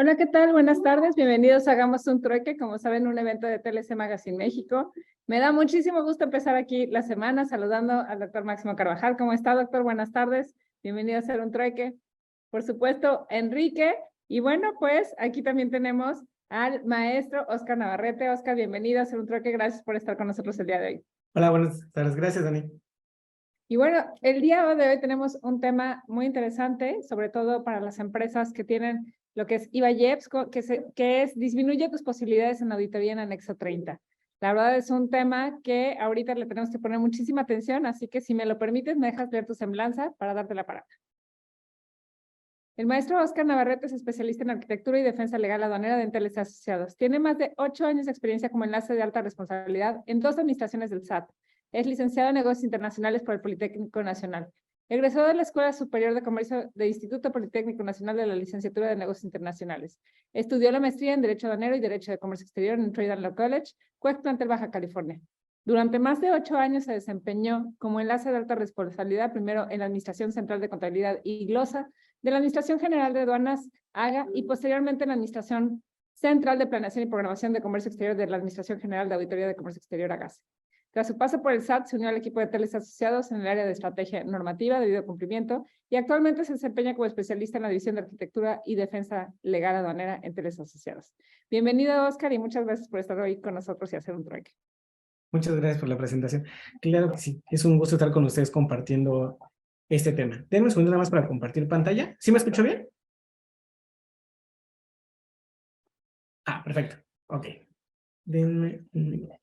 Hola, ¿qué tal? Buenas tardes. Bienvenidos a Hagamos un Trueque, como saben, un evento de TLC Magazine México. Me da muchísimo gusto empezar aquí la semana saludando al doctor Máximo Carvajal. ¿Cómo está, doctor? Buenas tardes. Bienvenido a hacer un trueque. Por supuesto, Enrique. Y bueno, pues aquí también tenemos al maestro Oscar Navarrete. Oscar, bienvenido a hacer un trueque. Gracias por estar con nosotros el día de hoy. Hola, buenas tardes. Gracias, Dani. Y bueno, el día de hoy tenemos un tema muy interesante, sobre todo para las empresas que tienen lo que es IVA-IEPS, que es disminuye tus posibilidades en auditoría en anexo 30. La verdad es un tema que ahorita le tenemos que poner muchísima atención, así que si me lo permites, me dejas leer tu semblanza para darte la palabra. El maestro Oscar Navarrete es especialista en arquitectura y defensa legal aduanera de Enteles Asociados. Tiene más de 8 años de experiencia como enlace de alta responsabilidad en 2 administraciones del SAT. Es licenciado en negocios internacionales por el Politécnico Nacional. Egresó de la Escuela Superior de Comercio del Instituto Politécnico Nacional de la Licenciatura de Negocios Internacionales. Estudió la maestría en Derecho Aduanero y Derecho de Comercio Exterior en Trinidad Law College, Cuex Plantel, Baja California. Durante más de 8 años se desempeñó como enlace de alta responsabilidad, primero en la Administración Central de Contabilidad y Glosa, de la Administración General de Aduanas, AGA, y posteriormente en la Administración Central de Planeación y Programación de Comercio Exterior de la Administración General de Auditoría de Comercio Exterior, AGASE. Tras su paso por el SAT, se unió al equipo de Teles Asociados en el área de estrategia normativa, debido cumplimiento, y actualmente se desempeña como especialista en la División de Arquitectura y Defensa Legal Aduanera en Teles Asociados. Bienvenido, Oscar, y muchas gracias por estar hoy con nosotros y hacer un trueque. Muchas gracias por la presentación. Claro que sí, es un gusto estar con ustedes compartiendo este tema. Denme un segundo nada más para compartir pantalla. ¿Sí me escucho bien? Ah, perfecto. Ok. Denme un minuto.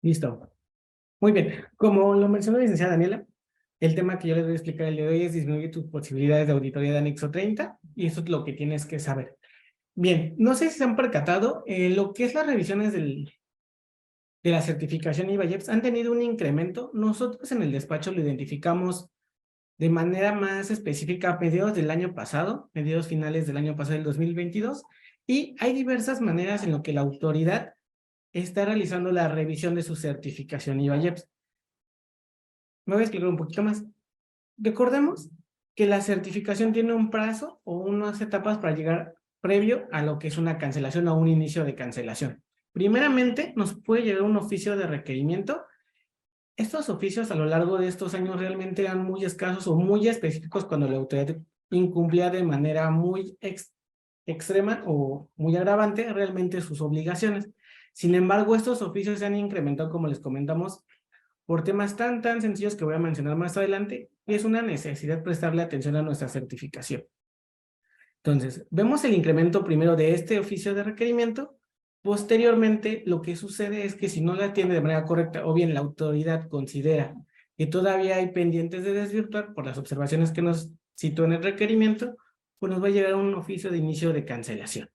Listo. Muy bien. Como lo mencionó la licenciada Daniela, el tema que yo les voy a explicar el día de hoy es disminuir tus posibilidades de auditoría de anexo 30, y eso es lo que tienes que saber. Bien, no sé si se han percatado, lo que es las revisiones de la certificación IVA-IEPS han tenido un incremento. Nosotros en el despacho lo identificamos de manera más específica a mediados del año pasado, mediados finales del año pasado, del 2022, y hay diversas maneras en lo que la autoridad está realizando la revisión de su certificación IVA-IEPS. Me voy a explicar un poquito más. Recordemos que la certificación tiene un plazo o unas etapas para llegar previo a lo que es una cancelación o un inicio de cancelación. Primeramente, nos puede llegar un oficio de requerimiento. Estos oficios a lo largo de estos años realmente eran muy escasos o muy específicos cuando la autoridad incumplía de manera muy extrema o muy agravante realmente sus obligaciones. Sin embargo, estos oficios se han incrementado, como les comentamos, por temas tan sencillos que voy a mencionar más adelante, y es una necesidad prestarle atención a nuestra certificación. Entonces, vemos el incremento primero de este oficio de requerimiento. Posteriormente, lo que sucede es que si no la atiende de manera correcta, o bien la autoridad considera que todavía hay pendientes de desvirtuar por las observaciones que nos citó en el requerimiento, pues nos va a llegar un oficio de inicio de cancelación.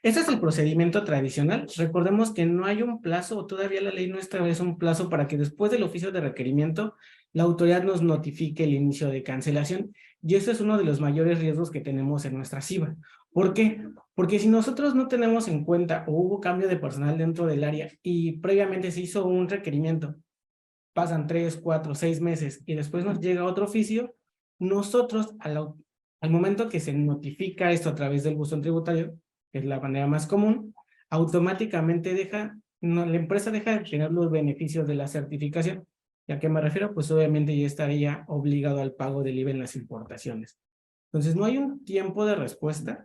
Este es el procedimiento tradicional. Recordemos que no hay un plazo, o todavía la ley no establece un plazo para que después del oficio de requerimiento la autoridad nos notifique el inicio de cancelación, y eso es uno de los mayores riesgos que tenemos en nuestra CIVA. ¿Por qué? Porque si nosotros no tenemos en cuenta o hubo cambio de personal dentro del área y previamente se hizo un requerimiento, pasan 3, 4, 6 meses y después nos llega otro oficio, nosotros al momento que se notifica esto a través del buzón tributario, que es la manera más común, automáticamente la empresa deja de tener los beneficios de la certificación. ¿Y a qué me refiero? Pues obviamente ya estaría obligado al pago del IVA en las importaciones. Entonces no hay un tiempo de respuesta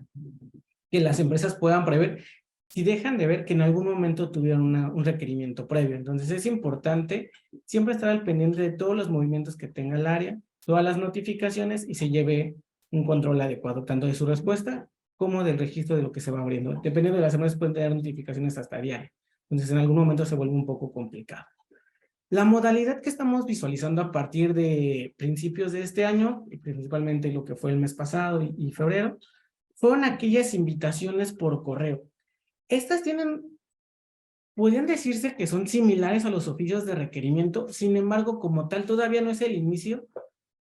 que las empresas puedan prever si dejan de ver que en algún momento tuvieron un requerimiento previo. Entonces es importante siempre estar al pendiente de todos los movimientos que tenga el área, todas las notificaciones, y se lleve un control adecuado, tanto de su respuesta como del registro de lo que se va abriendo. Dependiendo de las semanas pueden tener notificaciones hasta diario. Entonces en algún momento se vuelve un poco complicado. La modalidad que estamos visualizando a partir de principios de este año, y principalmente lo que fue el mes pasado y febrero, fueron aquellas invitaciones por correo. Estas podrían decirse que son similares a los oficios de requerimiento. Sin embargo, como tal, todavía no es el inicio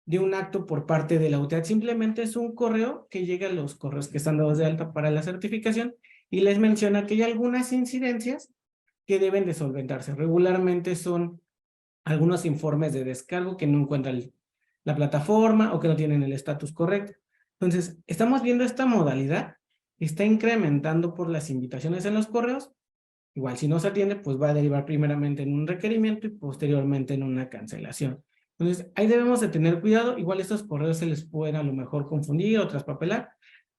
de un acto por parte de la autoridad. Simplemente es un correo que llega a los correos que están dados de alta para la certificación, y les menciona que hay algunas incidencias que deben de solventarse. Regularmente son algunos informes de descargo que no encuentran la plataforma o que no tienen el estatus correcto. Entonces, estamos viendo esta modalidad, está incrementando por las invitaciones en los correos. Igual, si no se atiende, pues va a derivar primeramente en un requerimiento y posteriormente en una cancelación. Entonces, ahí debemos de tener cuidado. Igual estos correos se les pueden a lo mejor confundir o traspapelar.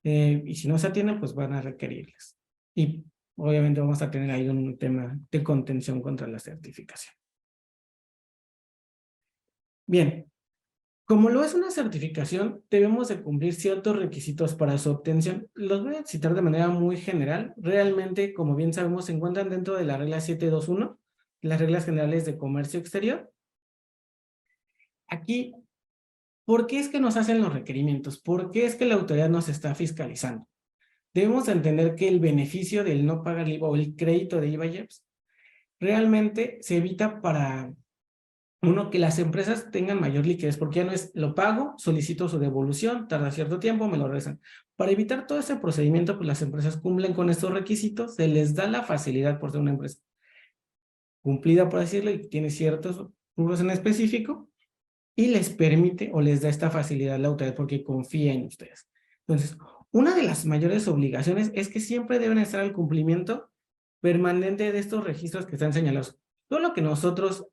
Y si no se atienden, pues van a requerirles. Y obviamente vamos a tener ahí un tema de contención contra la certificación. Bien, como lo es una certificación, debemos de cumplir ciertos requisitos para su obtención. Los voy a citar de manera muy general. Realmente, como bien sabemos, se encuentran dentro de la regla 721, las reglas generales de comercio exterior. Aquí, ¿por qué es que nos hacen los requerimientos? ¿Por qué es que la autoridad nos está fiscalizando? Debemos entender que el beneficio del no pagar el IVA o el crédito de IVA-IEPS realmente se evita para uno, que las empresas tengan mayor liquidez, porque ya no es lo pago, solicito su devolución, tarda cierto tiempo, me lo regresan. Para evitar todo ese procedimiento, pues las empresas cumplen con estos requisitos, se les da la facilidad por ser una empresa cumplida, por decirlo, y tiene ciertos rubros en específico, y les permite o les da esta facilidad a la autoridad porque confía en ustedes. Entonces, una de las mayores obligaciones es que siempre deben estar al cumplimiento permanente de estos registros que están señalados. Todo lo que nosotros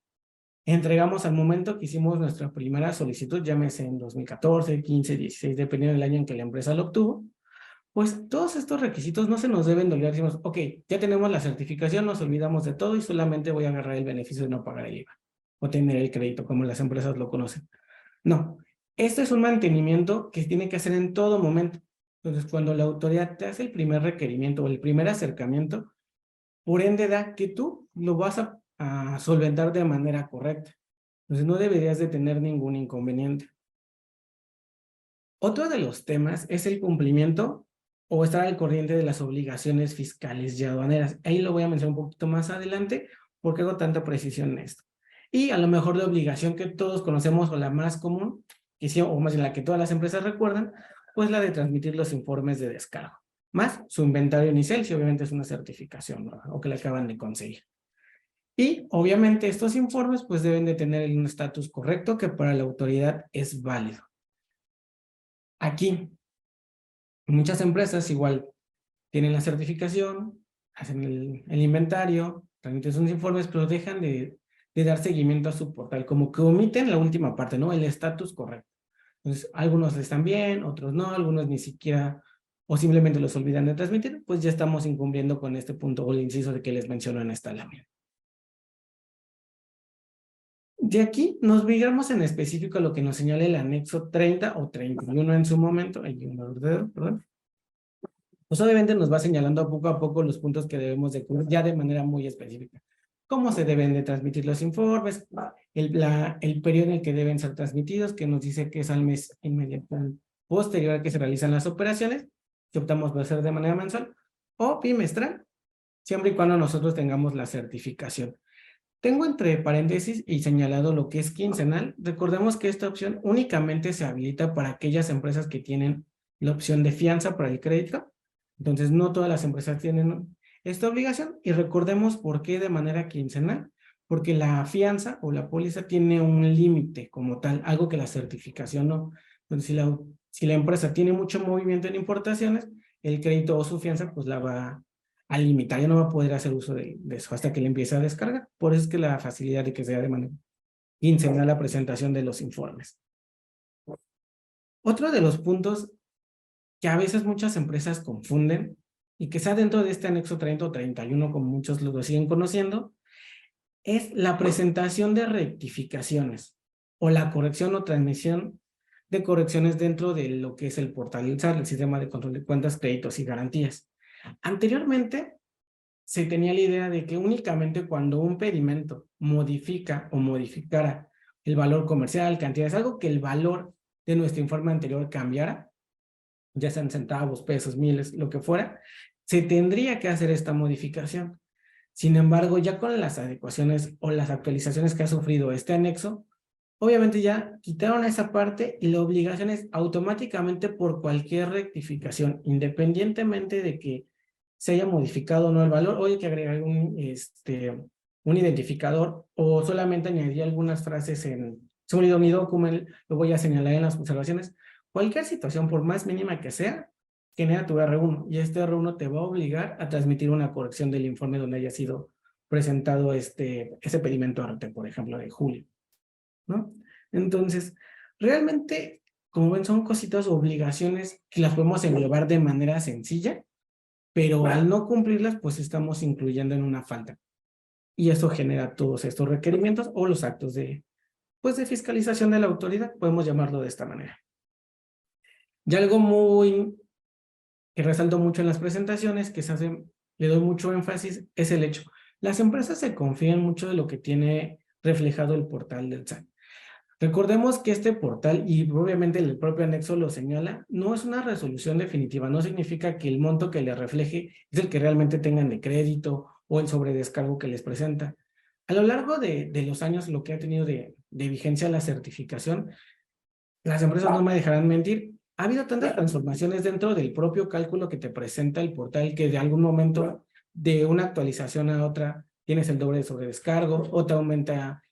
entregamos al momento que hicimos nuestra primera solicitud, llámese en 2014, 15, 16, dependiendo del año en que la empresa lo obtuvo, pues todos estos requisitos no se nos deben de olvidar. Decimos, ok, ya tenemos la certificación, nos olvidamos de todo y solamente voy a agarrar el beneficio de no pagar el IVA o tener el crédito, como las empresas lo conocen. No, esto es un mantenimiento que tiene que hacer en todo momento. Entonces, cuando la autoridad te hace el primer requerimiento o el primer acercamiento, por ende da que tú lo vas a solventar de manera correcta. Entonces, no deberías de tener ningún inconveniente. Otro de los temas es el cumplimiento o estar al corriente de las obligaciones fiscales y aduaneras. Ahí lo voy a mencionar un poquito más adelante porque hago tanta precisión en esto. Y a lo mejor la obligación que todos conocemos o la más común, o más bien la que todas las empresas recuerdan, pues la de transmitir los informes de descargo, más su inventario inicial, si obviamente es una certificación, ¿no? O que le acaban de conseguir. Y obviamente estos informes pues deben de tener un estatus correcto que para la autoridad es válido. Aquí, muchas empresas igual tienen la certificación, hacen el inventario, transmiten sus informes, pero dejan de dar seguimiento a su portal, como que omiten la última parte, ¿no? El estatus correcto. Entonces, algunos están bien, otros no, algunos ni siquiera, o simplemente los olvidan de transmitir, pues ya estamos incumpliendo con este punto o el inciso de que les menciono en esta lámina. De aquí nos migramos en específico a lo que nos señala el anexo 30 o 31 en su momento, perdón. Pues obviamente nos va señalando poco a poco los puntos que debemos de cubrir ya de manera muy específica. Cómo se deben de transmitir los informes, el periodo en el que deben ser transmitidos, que nos dice que es al mes inmediato posterior a que se realizan las operaciones, que optamos por hacer de manera mensual, o bimestral, siempre y cuando nosotros tengamos la certificación. Tengo entre paréntesis y señalado lo que es quincenal. Recordemos que esta opción únicamente se habilita para aquellas empresas que tienen la opción de fianza para el crédito. Entonces, no todas las empresas tienen esta obligación. Y recordemos por qué de manera quincenal. Porque la fianza o la póliza tiene un límite como tal, algo que la certificación no. Entonces, si la empresa tiene mucho movimiento en importaciones, el crédito o su fianza pues la va a limitar, ya no va a poder hacer uso de eso hasta que le empiece a descargar. Por eso es que la facilidad de que sea de manera quincenal la presentación de los informes. Otro de los puntos que a veces muchas empresas confunden y que está dentro de este anexo 30 o 31, como muchos lo siguen conociendo, es la presentación de rectificaciones o la corrección o transmisión de correcciones dentro de lo que es el portal del SAT, el sistema de control de cuentas, créditos y garantías. Anteriormente, se tenía la idea de que únicamente cuando un pedimento modifica o modificara el valor comercial, cantidades, algo que el valor de nuestro informe anterior cambiara, ya sean centavos, pesos, miles, lo que fuera, se tendría que hacer esta modificación. Sin embargo, ya con las adecuaciones o las actualizaciones que ha sufrido este anexo, obviamente ya quitaron esa parte y la obligación es automáticamente por cualquier rectificación, independientemente de que se haya modificado o no el valor, o hay que agregar un identificador, o solamente añadir algunas frases en mi document, lo voy a señalar en las observaciones. Cualquier situación, por más mínima que sea, genera tu R1, y este R1 te va a obligar a transmitir una corrección del informe donde haya sido presentado ese pedimento RT, por ejemplo, de julio, ¿no? Entonces, realmente, como ven, son cositas o obligaciones que las podemos englobar de manera sencilla, pero al no cumplirlas, pues estamos incluyendo en una falta. Y eso genera todos estos requerimientos o los actos de fiscalización de la autoridad, podemos llamarlo de esta manera. Y algo que resalto mucho en las presentaciones, le doy mucho énfasis, es el hecho. Las empresas se confían mucho de lo que tiene reflejado el portal del SAT. Recordemos que este portal, y obviamente el propio anexo lo señala, no es una resolución definitiva, no significa que el monto que le refleje es el que realmente tengan de crédito o el sobredescargo que les presenta. A lo largo de los años, lo que ha tenido de vigencia la certificación, las empresas no me dejarán mentir, ha habido tantas transformaciones dentro del propio cálculo que te presenta el portal que de algún momento, de una actualización a otra, tienes el doble de sobredescargo, o te aumenta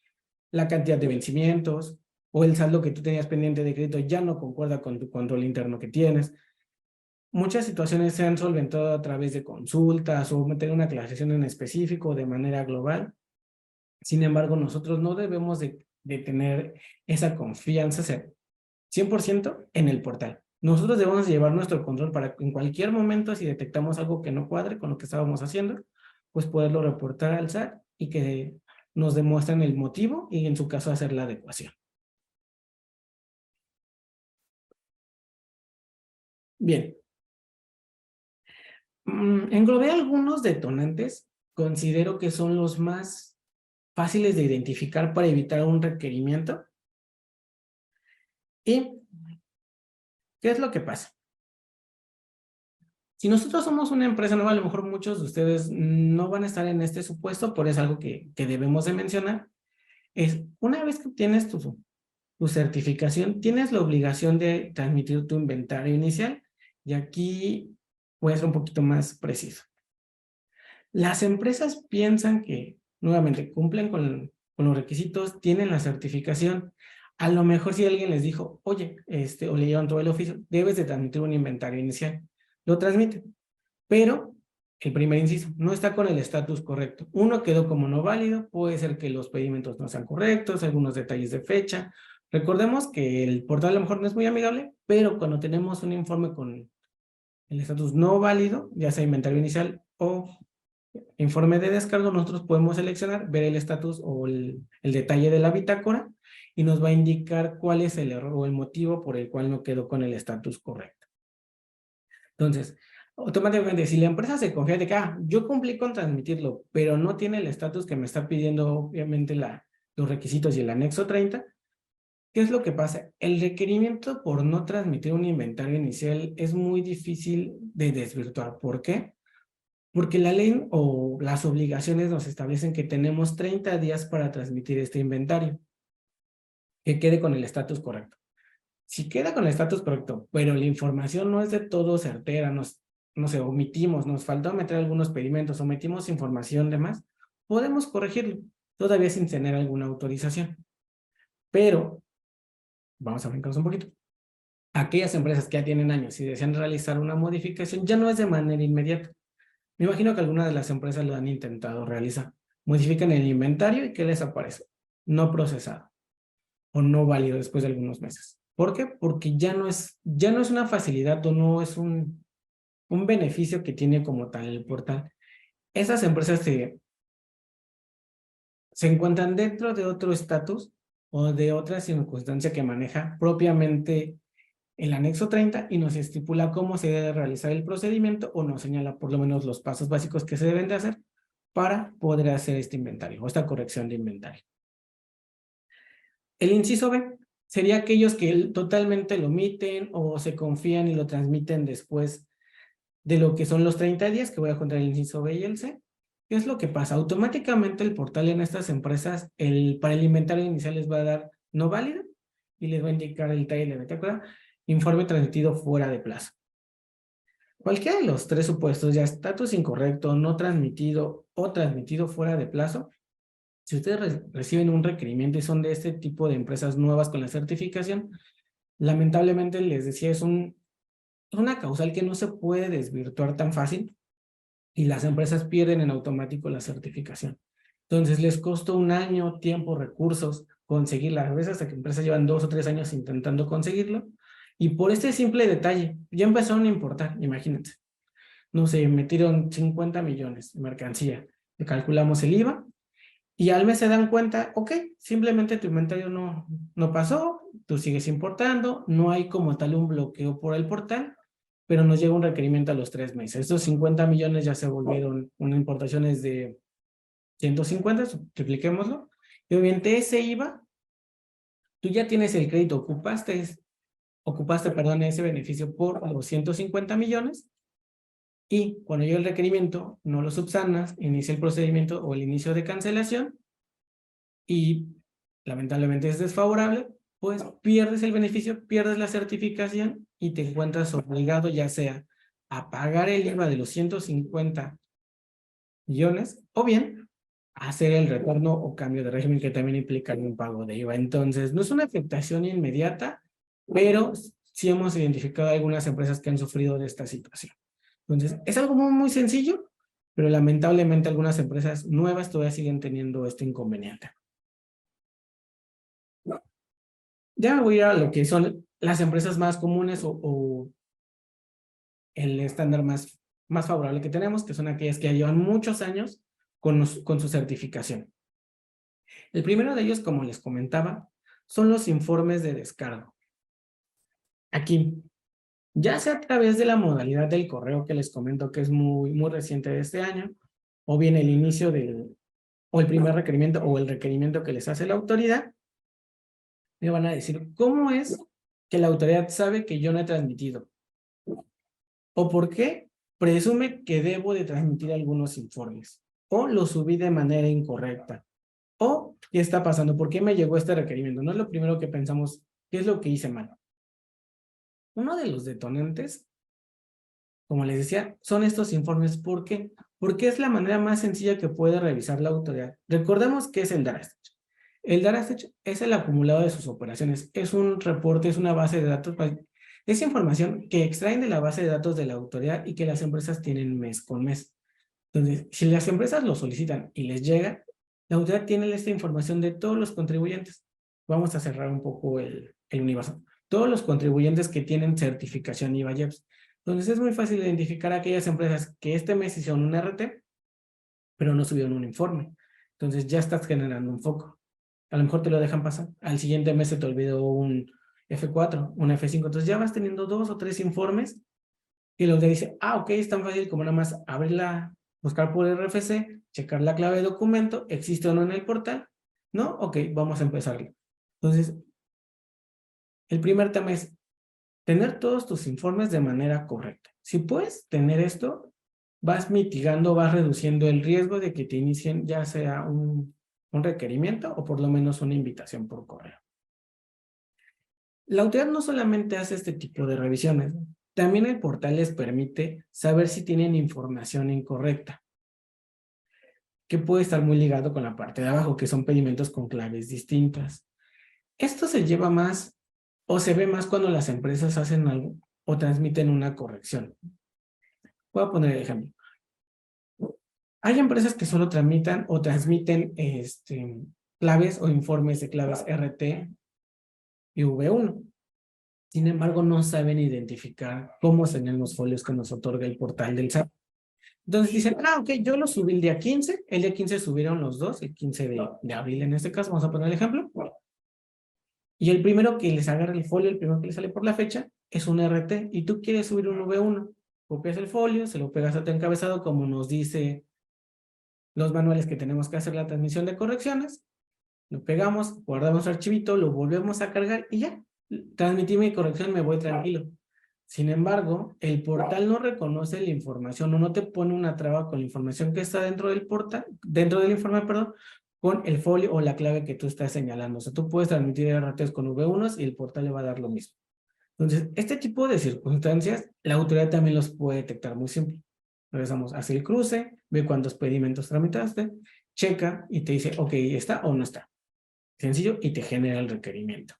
la cantidad de vencimientos, o el saldo que tú tenías pendiente de crédito ya no concuerda con tu control interno que tienes. Muchas situaciones se han solventado a través de consultas o meter una aclaración en específico de manera global. Sin embargo, nosotros no debemos de tener esa confianza 100% en el portal. Nosotros debemos llevar nuestro control para que en cualquier momento, si detectamos algo que no cuadre con lo que estábamos haciendo, pues poderlo reportar al SAT y que nos demuestren el motivo y en su caso hacer la adecuación. Bien. Englobé algunos detonantes, considero que son los más fáciles de identificar para evitar un requerimiento. ¿Y qué es lo que pasa? Si nosotros somos una empresa nueva, a lo mejor muchos de ustedes no van a estar en este supuesto, por eso es algo que debemos de mencionar. Es una vez que tienes tu certificación, tienes la obligación de transmitir tu inventario inicial, y aquí voy a ser un poquito más preciso. Las empresas piensan que, nuevamente, cumplen con los requisitos, tienen la certificación. A lo mejor si alguien les dijo, oye, o leyeron todo el oficio, debes de transmitir un inventario inicial. Lo transmiten, pero el primer inciso no está con el estatus correcto. Uno quedó como no válido, puede ser que los pedimentos no sean correctos, algunos detalles de fecha. Recordemos que el portal a lo mejor no es muy amigable, pero cuando tenemos un informe con el estatus no válido, ya sea inventario inicial o informe de descargo, nosotros podemos seleccionar, ver el estatus o el detalle de la bitácora y nos va a indicar cuál es el error o el motivo por el cual no quedó con el estatus correcto. Entonces, automáticamente, si la empresa se confía de que yo cumplí con transmitirlo, pero no tiene el estatus que me está pidiendo, obviamente, los requisitos y el anexo 30, ¿qué es lo que pasa? El requerimiento por no transmitir un inventario inicial es muy difícil de desvirtuar. ¿Por qué? Porque la ley o las obligaciones nos establecen que tenemos 30 días para transmitir este inventario, que quede con el estatus correcto. Si queda con el estatus correcto, pero la información no es de todo certera, no sé, omitimos, nos faltó meter algunos pedimentos, omitimos información de más, podemos corregirlo, todavía sin tener alguna autorización. Pero, vamos a brincarnos un poquito. Aquellas empresas que ya tienen años y desean realizar una modificación, ya no es de manera inmediata. Me imagino que algunas de las empresas lo han intentado realizar. Modifican el inventario y ¿qué les aparece? No procesado o no válido después de algunos meses. ¿Por qué? Porque ya no es una facilidad o no es un beneficio que tiene como tal el portal. Esas empresas se encuentran dentro de otro estatus o de otra circunstancia que maneja propiamente el anexo 30 y nos estipula cómo se debe realizar el procedimiento o nos señala por lo menos los pasos básicos que se deben de hacer para poder hacer este inventario o esta corrección de inventario. El inciso B sería aquellos que totalmente lo omiten o se confían y lo transmiten después de lo que son los 30 días, que voy a juntar el inciso B y el C. ¿Qué es lo que pasa? Automáticamente el portal en estas empresas, para el inventario inicial les va a dar no válido y les va a indicar el detalle de bitácora, informe transmitido fuera de plazo. Cualquiera de los tres supuestos, ya estatus incorrecto, no transmitido o transmitido fuera de plazo, si ustedes reciben un requerimiento y son de este tipo de empresas nuevas con la certificación, lamentablemente les decía, es una causal que no se puede desvirtuar tan fácil y las empresas pierden en automático la certificación. Entonces les costó un año, tiempo, recursos conseguirla. A veces hasta que empresas llevan 2 o 3 años intentando conseguirlo. Y por este simple detalle, ya empezaron a importar, imagínense. No sé, metieron 50 millones de mercancía. Le calculamos el IVA y al mes se dan cuenta, ok, simplemente tu inventario no pasó, tú sigues importando, no hay como tal un bloqueo por el portal, pero nos llega un requerimiento a los 3 meses. Estos 50 millones ya se volvieron una importaciones de 150, tripliquémoslo, y obviamente ese IVA, tú ya tienes el crédito, ocupaste, perdón, ese beneficio por los 150 millones, y cuando llega el requerimiento, no lo subsanas, inicia el procedimiento o el inicio de cancelación, y lamentablemente es desfavorable, pues pierdes el beneficio, pierdes la certificación y te encuentras obligado ya sea a pagar el IVA de los 150 millones o bien hacer el retorno o cambio de régimen que también implica un pago de IVA. Entonces, no es una afectación inmediata, pero sí hemos identificado algunas empresas que han sufrido de esta situación. Entonces, es algo muy sencillo, pero lamentablemente algunas empresas nuevas todavía siguen teniendo este inconveniente. Ya me voy a ir a lo que son las empresas más comunes o el estándar más favorable que tenemos, que son aquellas que llevan muchos años con su certificación. El primero de ellos, como les comentaba, son los informes de descargo. Aquí, ya sea a través de la modalidad del correo que les comento que es muy reciente de este año, o bien el inicio o el primer requerimiento o el requerimiento que les hace la autoridad, me van a decir, ¿cómo es que la autoridad sabe que yo no he transmitido? ¿O por qué presume que debo de transmitir algunos informes? ¿O lo subí de manera incorrecta? ¿O qué está pasando? ¿Por qué me llegó este requerimiento? No es lo primero que pensamos, ¿qué es lo que hice mal? Uno de los detonantes, como les decía, son estos informes. ¿Por qué? Porque es la manera más sencilla que puede revisar la autoridad. Recordemos qué es el Data Stage. El Data Stage es el acumulado de sus operaciones. Es un reporte, es una base de datos. Es información que extraen de la base de datos de la autoridad y que las empresas tienen mes con mes. Entonces, si las empresas lo solicitan y les llega, la autoridad tiene esta información de todos los contribuyentes. Vamos a cerrar un poco el universo. Todos los contribuyentes que tienen certificación IVA-IEPS. Entonces, es muy fácil identificar a aquellas empresas que este mes hicieron un RT, pero no subieron un informe. Entonces, ya estás generando un foco. A lo mejor te lo dejan pasar. Al siguiente mes se te olvidó un F4, un F5. Entonces, ya vas teniendo 2 o 3 informes y los de dice, ok, es tan fácil como nada más abrirla, buscar por RFC, checar la clave de documento, existe o no en el portal, ¿no? Ok, vamos a empezar. Entonces, el primer tema es tener todos tus informes de manera correcta. Si puedes tener esto, vas mitigando, vas reduciendo el riesgo de que te inicien ya sea un requerimiento o por lo menos una invitación por correo. La autoridad no solamente hace este tipo de revisiones, también el portal les permite saber si tienen información incorrecta, que puede estar muy ligado con la parte de abajo, que son pedimentos con claves distintas. Esto se lleva más o se ve más cuando las empresas hacen algo o transmiten una corrección. Voy a poner el ejemplo. Hay empresas que solo tramitan o transmiten claves o informes de claves RT y V1. Sin embargo, no saben identificar cómo serían los folios que nos otorga el portal del SAT. Entonces dicen, ok, yo lo subí el día 15 subieron los dos, el 15 de abril en este caso, vamos a poner el ejemplo. Y el primero que les agarra el folio, el primero que les sale por la fecha, es un RT, y tú quieres subir un V1. Copias el folio, se lo pegas a tu encabezado, como nos dice los manuales que tenemos que hacer la transmisión de correcciones, lo pegamos, guardamos el archivito, lo volvemos a cargar y ya, transmití mi corrección, me voy tranquilo. Sin embargo, el portal no reconoce la información o no te pone una traba con la información que está dentro del portal, dentro del informe, perdón, con el folio o la clave que tú estás señalando. O sea, tú puedes transmitir RTs con V1s y el portal le va a dar lo mismo. Entonces, este tipo de circunstancias, la autoridad también los puede detectar muy simple. Regresamos, hace el cruce, ve cuántos pedimentos tramitaste, checa y te dice, ok, ¿está o no está? Sencillo, y te genera el requerimiento.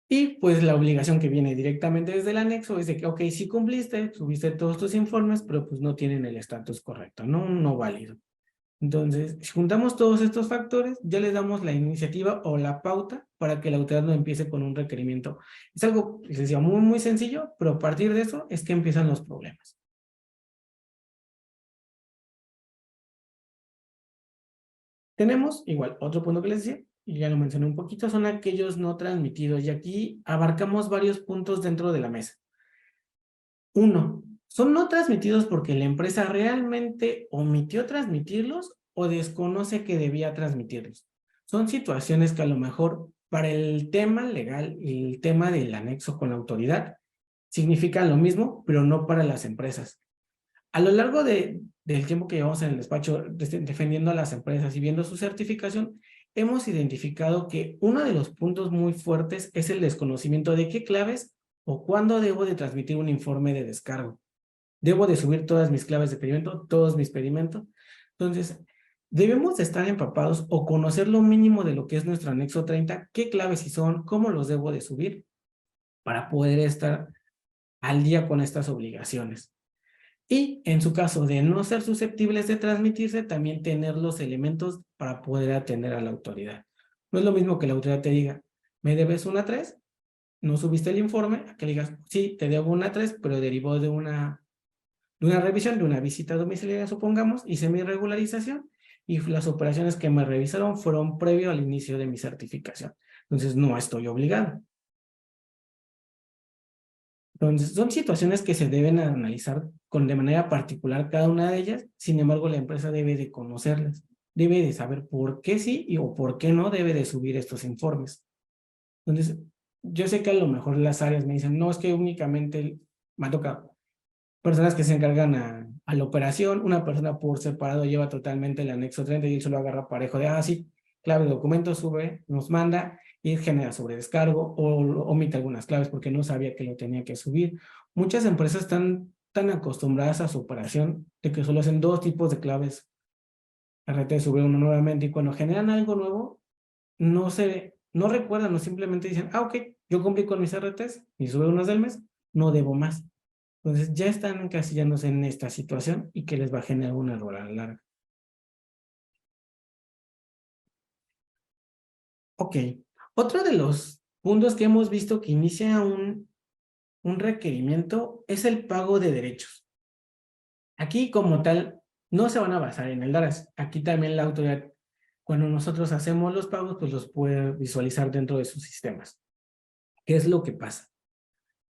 Y pues la obligación que viene directamente desde el anexo es de que, ok, sí cumpliste, subiste todos tus informes, pero pues no tienen el estatus correcto, no válido. Entonces, si juntamos todos estos factores, ya les damos la iniciativa o la pauta para que la autoridad no empiece con un requerimiento. Es algo, les decía, muy sencillo, pero a partir de eso es que empiezan los problemas. Tenemos, igual, otro punto que les decía, y ya lo mencioné un poquito, son aquellos no transmitidos, y aquí abarcamos varios puntos dentro de la mesa. Uno, son no transmitidos porque la empresa realmente omitió transmitirlos o desconoce que debía transmitirlos. Son situaciones que a lo mejor para el tema legal y el tema del anexo con la autoridad significan lo mismo, pero no para las empresas. A lo largo del tiempo que llevamos en el despacho defendiendo a las empresas y viendo su certificación, hemos identificado que uno de los puntos muy fuertes es el desconocimiento de qué claves o cuándo debo de transmitir un informe de descargo. Debo de subir todas mis claves de pedimento, todos mis pedimentos. Entonces, debemos de estar empapados o conocer lo mínimo de lo que es nuestro anexo 30, qué claves sí son, cómo los debo de subir para poder estar al día con estas obligaciones. Y en su caso de no ser susceptibles de transmitirse, también tener los elementos para poder atender a la autoridad. No es lo mismo que la autoridad te diga, me debes una 3, no subiste el informe, a que le digas, sí, te debo una 3, pero derivó de una revisión, de una visita domiciliaria, supongamos, hice mi regularización y las operaciones que me revisaron fueron previo al inicio de mi certificación. Entonces, no estoy obligado. Entonces, son situaciones que se deben analizar de manera particular cada una de ellas. Sin embargo, la empresa debe de conocerlas, debe de saber por qué sí o por qué no debe de subir estos informes. Entonces, yo sé que a lo mejor las áreas me dicen, no, es que únicamente me ha tocado personas que se encargan a la operación, una persona por separado lleva totalmente el anexo 30 y él solo agarra parejo de, sí, clave de documento, sube, nos manda y genera sobredescargo o omite algunas claves porque no sabía que lo tenía que subir. Muchas empresas están tan acostumbradas a su operación de que solo hacen 2 tipos de claves. RT sube uno nuevamente y cuando generan algo nuevo, no recuerdan o simplemente dicen, ok, yo cumplí con mis RTs y sube unos del mes, no debo más. Entonces ya están encasillándose en esta situación y que les va a generar un error a la larga. Ok, otro de los puntos que hemos visto que inicia un requerimiento es el pago de derechos. Aquí como tal no se van a basar en el DARAS. Aquí también la autoridad, cuando nosotros hacemos los pagos, pues los puede visualizar dentro de sus sistemas. ¿Qué es lo que pasa?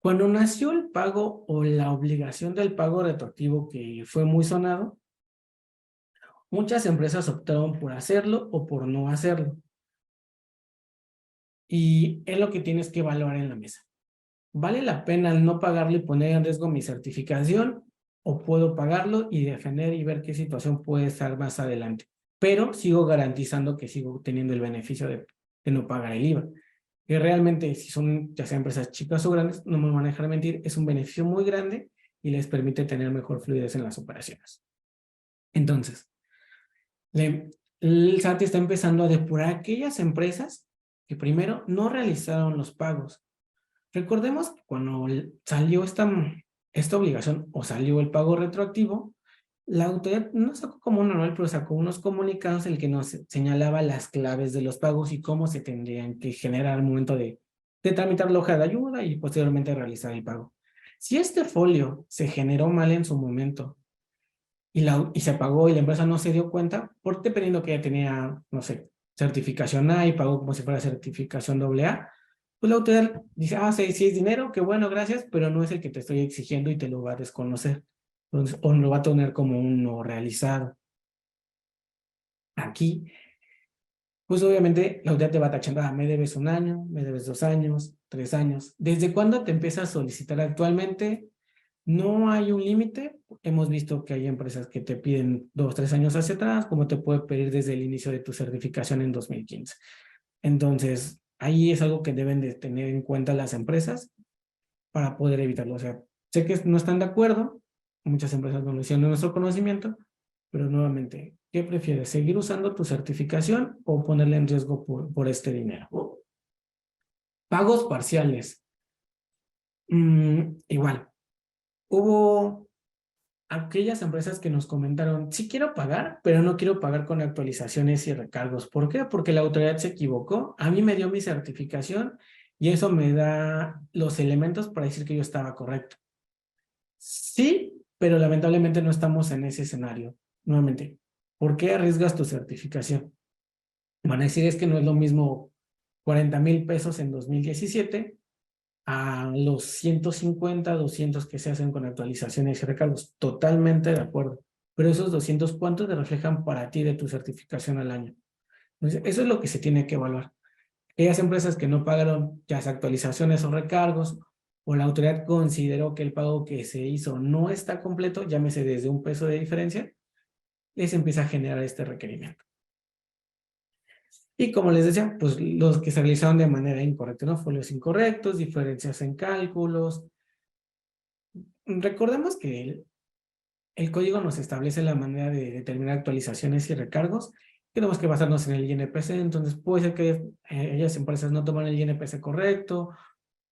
Cuando nació el pago o la obligación del pago retroactivo que fue muy sonado, muchas empresas optaron por hacerlo o por no hacerlo. Y es lo que tienes que evaluar en la mesa. ¿Vale la pena no pagarlo y poner en riesgo mi certificación? ¿O puedo pagarlo y defender y ver qué situación puede estar más adelante? Pero sigo garantizando que sigo teniendo el beneficio de no pagar el IVA. Que realmente, si son ya sea empresas chicas o grandes, no me van a dejar mentir, es un beneficio muy grande y les permite tener mejor fluidez en las operaciones. Entonces, el SAT está empezando a depurar aquellas empresas que primero no realizaron los pagos. Recordemos que cuando salió esta obligación o salió el pago retroactivo, la autoridad no sacó como un manual, pero sacó unos comunicados en el que nos señalaba las claves de los pagos y cómo se tendrían que generar al momento de tramitar la hoja de ayuda y posteriormente realizar el pago. Si este folio se generó mal en su momento y se pagó y la empresa no se dio cuenta, dependiendo que ya tenía, no sé, certificación A y pagó como si fuera certificación AA, pues la autoridad dice, sí es dinero, qué bueno, gracias, pero no es el que te estoy exigiendo y te lo va a desconocer. Entonces, o lo va a tener como un no realizado. Aquí, pues obviamente la autoridad te va tachando, me debes 1 año, me debes 2 años, 3 años. ¿Desde cuándo te empieza a solicitar actualmente? No hay un límite. Hemos visto que hay empresas que te piden 2, 3 años hacia atrás, como te puede pedir desde el inicio de tu certificación en 2015. Entonces, ahí es algo que deben de tener en cuenta las empresas para poder evitarlo. O sea, sé que no están de acuerdo, muchas empresas no lo hicieron en nuestro conocimiento, pero nuevamente, ¿qué prefieres? ¿Seguir usando tu certificación o ponerle en riesgo por este dinero? Pagos parciales. Igual, hubo aquellas empresas que nos comentaron, sí quiero pagar, pero no quiero pagar con actualizaciones y recargos. ¿Por qué? Porque la autoridad se equivocó. A mí me dio mi certificación y eso me da los elementos para decir que yo estaba correcto. Sí, pero lamentablemente no estamos en ese escenario. Nuevamente, ¿por qué arriesgas tu certificación? Van a decir es que no es lo mismo 40,000 pesos en 2017 a los 150, 200 que se hacen con actualizaciones y recargos. Totalmente de acuerdo. Pero esos 200, ¿cuánto te reflejan para ti de tu certificación al año? Entonces, eso es lo que se tiene que evaluar. Aquellas empresas que no pagaron ya sea actualizaciones o recargos, o la autoridad consideró que el pago que se hizo no está completo, llámese desde un peso de diferencia, les empieza a generar este requerimiento. Y como les decía, pues los que se realizaron de manera incorrecta, ¿no? Folios incorrectos, diferencias en cálculos. Recordemos que el código nos establece la manera de determinar actualizaciones y recargos. Tenemos que basarnos en el INPC, entonces puede ser que ellas empresas no toman el INPC correcto,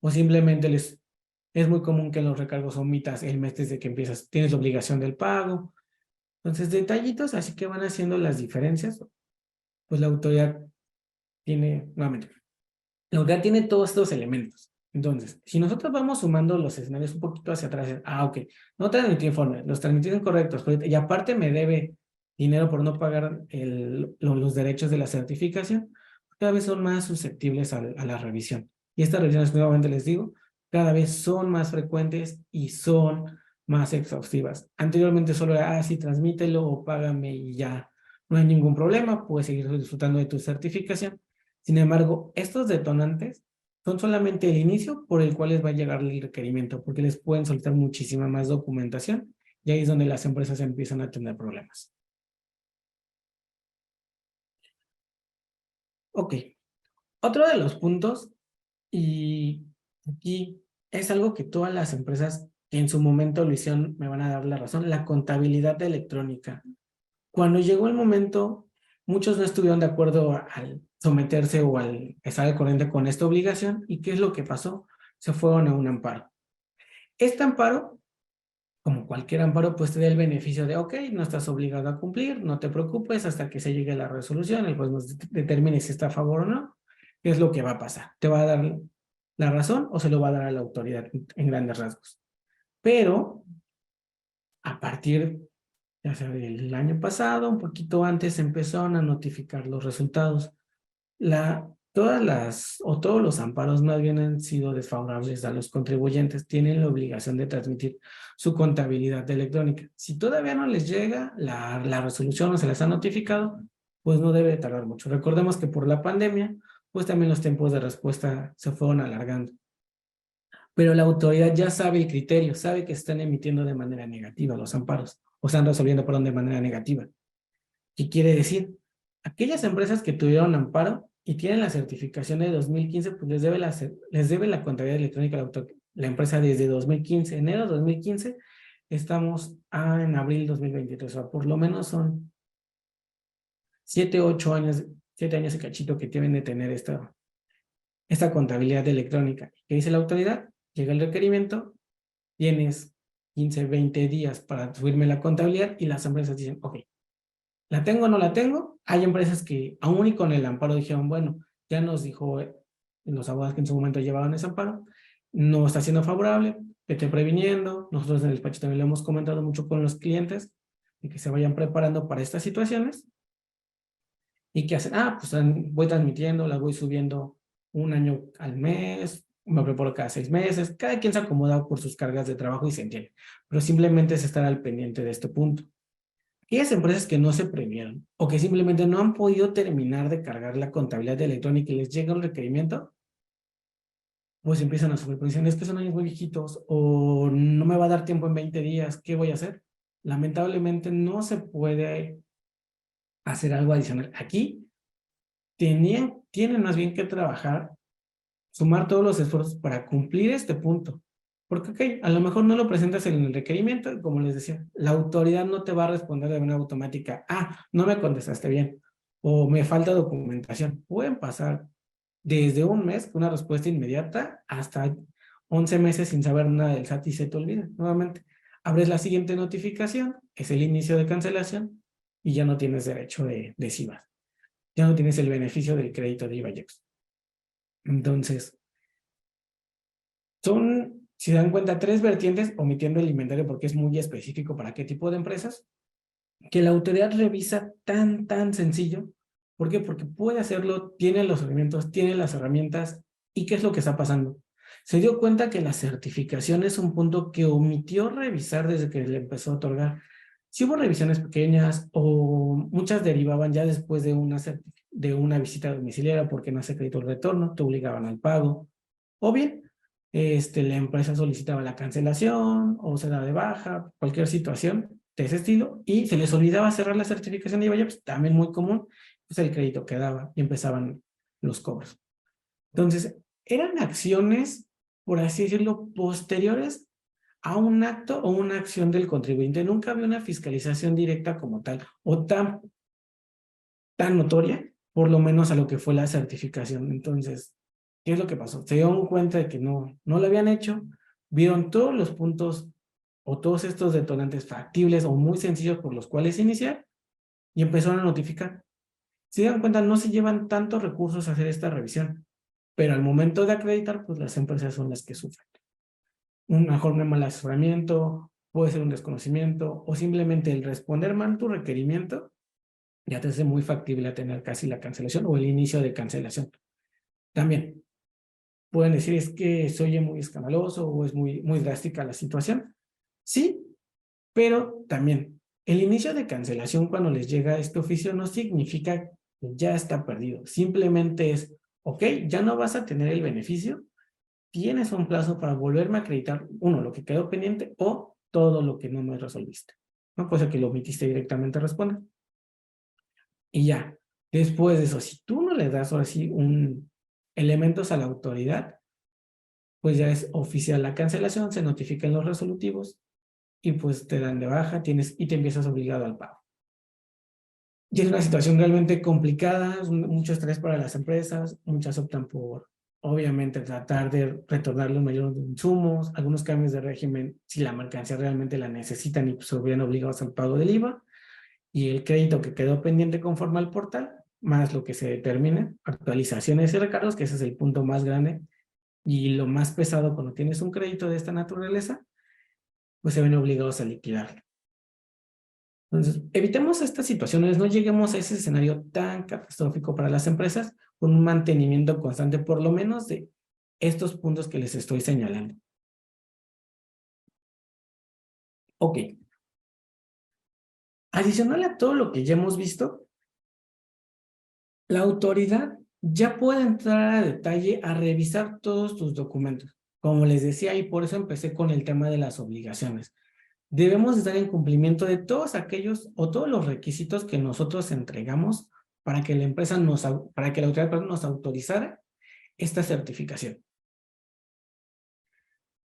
o simplemente es muy común que en los recargos omitas el mes desde que empiezas, tienes la obligación del pago. Entonces, detallitos así que van haciendo las diferencias, pues la autoridad nuevamente, la autoridad tiene todos estos elementos. Entonces, si nosotros vamos sumando los escenarios un poquito hacia atrás, ok, no transmití informes, los transmití incorrectos, y aparte me debe dinero por no pagar los derechos de la certificación, cada vez son más susceptibles a la revisión. Y estas revisiones, nuevamente les digo, cada vez son más frecuentes y son más exhaustivas. Anteriormente solo era, sí, transmítelo o págame y ya no hay ningún problema, puedes seguir disfrutando de tu certificación. Sin embargo, estos detonantes son solamente el inicio por el cual les va a llegar el requerimiento, porque les pueden soltar muchísima más documentación y ahí es donde las empresas empiezan a tener problemas. Ok, otro de los puntos, y aquí es algo que todas las empresas que en su momento lo hicieron me van a dar la razón, la contabilidad electrónica. Cuando llegó el momento, muchos no estuvieron de acuerdo al someterse o al estar al corriente con esta obligación. ¿Y qué es lo que pasó? Se fueron a un amparo. Este amparo, como cualquier amparo, pues te da el beneficio de, ok, no estás obligado a cumplir, no te preocupes hasta que se llegue a la resolución, el juez nos determine si está a favor o no. ¿Qué es lo que va a pasar? ¿Te va a dar la razón o se lo va a dar a la autoridad en grandes rasgos? Pero, a partir ya sea el año pasado, un poquito antes, empezaron a notificar los resultados. Todos los amparos más bien han sido desfavorables a los contribuyentes, tienen la obligación de transmitir su contabilidad electrónica. Si todavía no les llega la resolución o se les ha notificado, pues no debe tardar mucho. Recordemos que por la pandemia, pues también los tiempos de respuesta se fueron alargando. Pero la autoridad ya sabe el criterio, sabe que están emitiendo de manera negativa los amparos, o están resolviendo, perdón, de manera negativa. ¿Qué quiere decir? Aquellas empresas que tuvieron amparo y tienen la certificación de 2015, pues les debe la contabilidad electrónica la empresa desde 2015, enero de 2015, estamos en abril 2023, o sea, por lo menos son 7 años y cachito que deben de tener esta contabilidad electrónica. ¿Qué dice la autoridad? Llega el requerimiento, tienes 15, 20 días para subirme la contabilidad y las empresas dicen, ok, ¿la tengo o no la tengo? Hay empresas que aún y con el amparo dijeron, bueno, ya nos dijo los abogados que en su momento llevaban ese amparo, no está siendo favorable, vete previniendo. Nosotros en el despacho también lo hemos comentado mucho con los clientes, y que se vayan preparando para estas situaciones. ¿Y qué hacen? Pues voy transmitiendo, las voy subiendo un año al mes, me preparo cada 6 meses, cada quien se acomoda por sus cargas de trabajo y se entiende, pero simplemente es estar al pendiente de este punto. Aquellas empresas que no se previeron o que simplemente no han podido terminar de cargar la contabilidad electrónica y les llega un requerimiento, pues empiezan a sufrir presión. Es que son años muy viejitos o no me va a dar tiempo en 20 días, ¿qué voy a hacer? Lamentablemente no se puede hacer algo adicional. Aquí tienen más bien que trabajar, sumar todos los esfuerzos para cumplir este punto. Porque, ok, a lo mejor no lo presentas en el requerimiento, y como les decía, la autoridad no te va a responder de manera automática, no me contestaste bien, o me falta documentación. Pueden pasar desde un mes, una respuesta inmediata, hasta 11 meses sin saber nada del SAT y se te olvida. Nuevamente, abres la siguiente notificación, es el inicio de cancelación, y ya no tienes derecho de SIVA. Ya no tienes el beneficio del crédito de IVA-YEPS. Entonces, son, si se dan cuenta, 3 vertientes, omitiendo el inventario porque es muy específico para qué tipo de empresas, que la autoridad revisa tan sencillo. ¿Por qué? Porque puede hacerlo, tiene los elementos, tiene las herramientas. ¿Y qué es lo que está pasando? Se dio cuenta que la certificación es un punto que omitió revisar desde que le empezó a otorgar. Si hubo revisiones pequeñas o muchas derivaban ya después de una visita domiciliaria porque no se acreditó el retorno, te obligaban al pago. O bien, la empresa solicitaba la cancelación o se daba de baja, cualquier situación de ese estilo, y se les olvidaba cerrar la certificación de IVA, pues también muy común, pues el crédito quedaba y empezaban los cobros. Entonces, eran acciones, por así decirlo, posteriores a un acto o una acción del contribuyente. Nunca había una fiscalización directa como tal, o tan notoria, por lo menos a lo que fue la certificación. Entonces, ¿qué es lo que pasó? Se dieron cuenta de que no lo habían hecho, vieron todos los puntos o todos estos detonantes factibles o muy sencillos por los cuales iniciar y empezaron a notificar. Se dieron cuenta, no se llevan tantos recursos a hacer esta revisión, pero al momento de acreditar, pues las empresas son las que sufren. Un mejor mal asesoramiento, puede ser un desconocimiento o simplemente el responder mal tu requerimiento ya te hace muy factible a tener casi la cancelación o el inicio de cancelación. También pueden decir es que se oye muy escandaloso o es muy drástica la situación. Sí, pero también el inicio de cancelación cuando les llega este oficio no significa que ya está perdido. Simplemente es, ok, ya no vas a tener el beneficio, tienes un plazo para volverme a acreditar, uno, lo que quedó pendiente o todo lo que no me resolviste. No puede ser que lo omitiste directamente responda. Y ya, después de eso, si tú no le das ahora sí elementos a la autoridad, pues ya es oficial la cancelación, se notifican los resolutivos y pues te dan de baja y te empiezas obligado al pago. Y es una situación realmente complicada, mucho estrés para las empresas, muchas optan por, obviamente, tratar de retornar los mayores insumos, algunos cambios de régimen si la mercancía realmente la necesitan y pues, se ven obligados al pago del IVA, y el crédito que quedó pendiente conforme al portal, más lo que se determine, actualizaciones y recargos, que ese es el punto más grande y lo más pesado cuando tienes un crédito de esta naturaleza, pues se ven obligados a liquidar. Entonces, evitemos estas situaciones, no lleguemos a ese escenario tan catastrófico para las empresas con un mantenimiento constante, por lo menos de estos puntos que les estoy señalando. Ok. Adicional a todo lo que ya hemos visto, la autoridad ya puede entrar a detalle a revisar todos tus documentos. Como les decía, y por eso empecé con el tema de las obligaciones. Debemos estar en cumplimiento de todos aquellos o todos los requisitos que nosotros entregamos para que la empresa para que la autoridad nos autorizara esta certificación.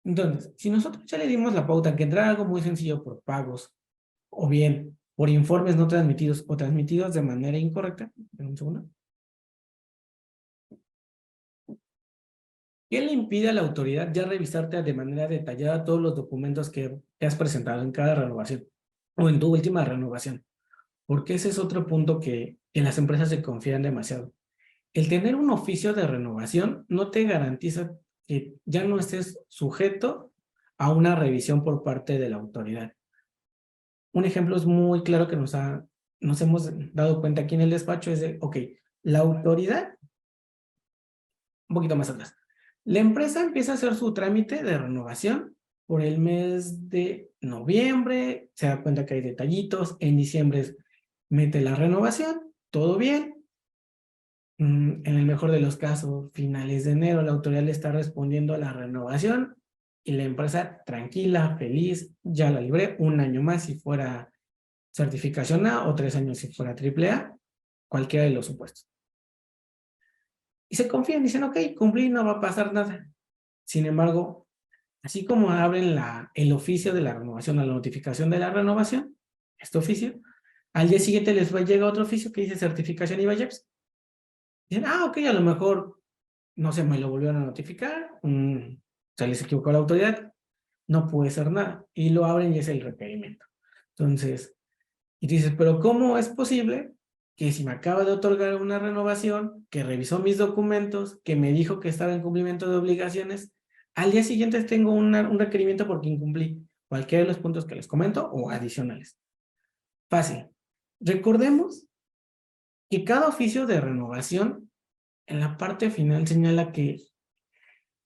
Entonces, si nosotros ya le dimos la pauta que entrara algo muy sencillo por pagos o bien por informes no transmitidos o transmitidos de manera incorrecta, un segundo. ¿Qué le impide a la autoridad ya revisarte de manera detallada todos los documentos que te has presentado en cada renovación o en tu última renovación? Porque ese es otro punto que en las empresas se confían demasiado. El tener un oficio de renovación no te garantiza que ya no estés sujeto a una revisión por parte de la autoridad. Un ejemplo es muy claro que nos hemos dado cuenta aquí en el despacho es de, ok, la autoridad, un poquito más atrás, la empresa empieza a hacer su trámite de renovación por el mes de noviembre, se da cuenta que hay detallitos, en diciembre mete la renovación, todo bien. En el mejor de los casos, finales de enero, la autoridad le está respondiendo a la renovación y la empresa tranquila, feliz, ya la libré, un año más si fuera certificación A o 3 años si fuera AAA, cualquiera de los supuestos. y se confían, dicen, ok, cumplí, no va a pasar nada. Sin embargo, así como abren el oficio de la renovación, la notificación de la renovación, este oficio, al día siguiente les llega otro oficio que dice certificación IVA-IEPS. Dicen, ok, a lo mejor, no sé, me lo volvieron a notificar, se les equivocó la autoridad, no puede ser nada, y lo abren y es el requerimiento. Entonces, y dices, pero ¿cómo es posible que si me acaba de otorgar una renovación, que revisó mis documentos, que me dijo que estaba en cumplimiento de obligaciones, al día siguiente tengo un requerimiento porque incumplí cualquiera de los puntos que les comento o adicionales? Fácil. Recordemos que cada oficio de renovación en la parte final señala que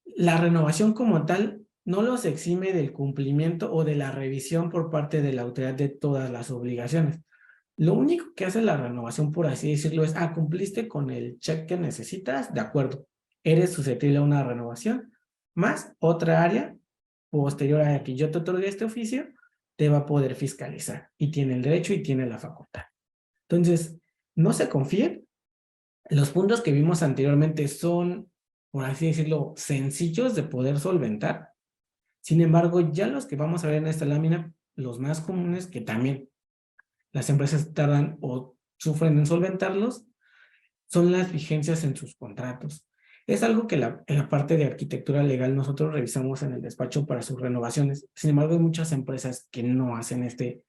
la renovación como tal no los exime del cumplimiento o de la revisión por parte de la autoridad de todas las obligaciones. Lo único que hace la renovación, por así decirlo, es, cumpliste con el check que necesitas, de acuerdo, eres susceptible a una renovación, más otra área posterior a la que yo te otorgué este oficio, te va a poder fiscalizar y tiene el derecho y tiene la facultad. Entonces, no se confíen. Los puntos que vimos anteriormente son, por así decirlo, sencillos de poder solventar. Sin embargo, ya los que vamos a ver en esta lámina, los más comunes que también las empresas tardan o sufren en solventarlos, son las vigencias en sus contratos. Es algo que en la parte de arquitectura legal nosotros revisamos en el despacho para sus renovaciones. Sin embargo, hay muchas empresas que no hacen este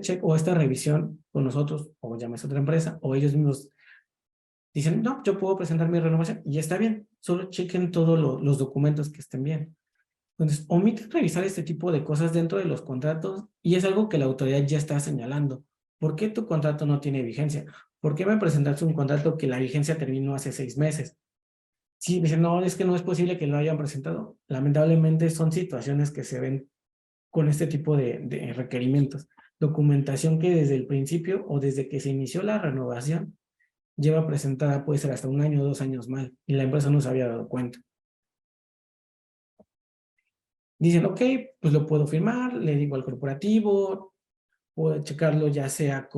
check o esta revisión con nosotros, o llames otra empresa, o ellos mismos dicen, no, yo puedo presentar mi renovación y está bien, solo chequen todos los documentos que estén bien. Entonces, omiten revisar este tipo de cosas dentro de los contratos y es algo que la autoridad ya está señalando. ¿Por qué tu contrato no tiene vigencia? ¿Por qué me presentaste un contrato que la vigencia terminó hace 6 meses? Sí, dicen, no, es que no es posible que lo hayan presentado. Lamentablemente son situaciones que se ven con este tipo de requerimientos. Documentación que desde el principio o desde que se inició la renovación lleva presentada, puede ser hasta 1 año o 2 años mal y la empresa no se había dado cuenta. Dicen, ok, pues lo puedo firmar, le digo al corporativo, puedo checarlo ya sea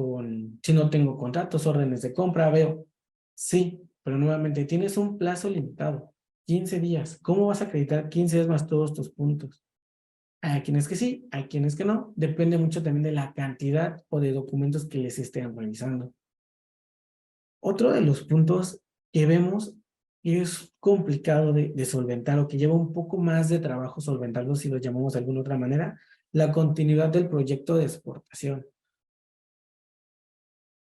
si no tengo contratos, órdenes de compra, veo. Sí, pero nuevamente tienes un plazo limitado, 15 días. ¿Cómo vas a acreditar 15 días más todos tus puntos? Hay quienes que sí, hay quienes que no. Depende mucho también de la cantidad o de documentos que les estén revisando. Otro de los puntos que vemos que es complicado de solventar o que lleva un poco más de trabajo solventarlo, si lo llamamos de alguna otra manera, la continuidad del proyecto de exportación.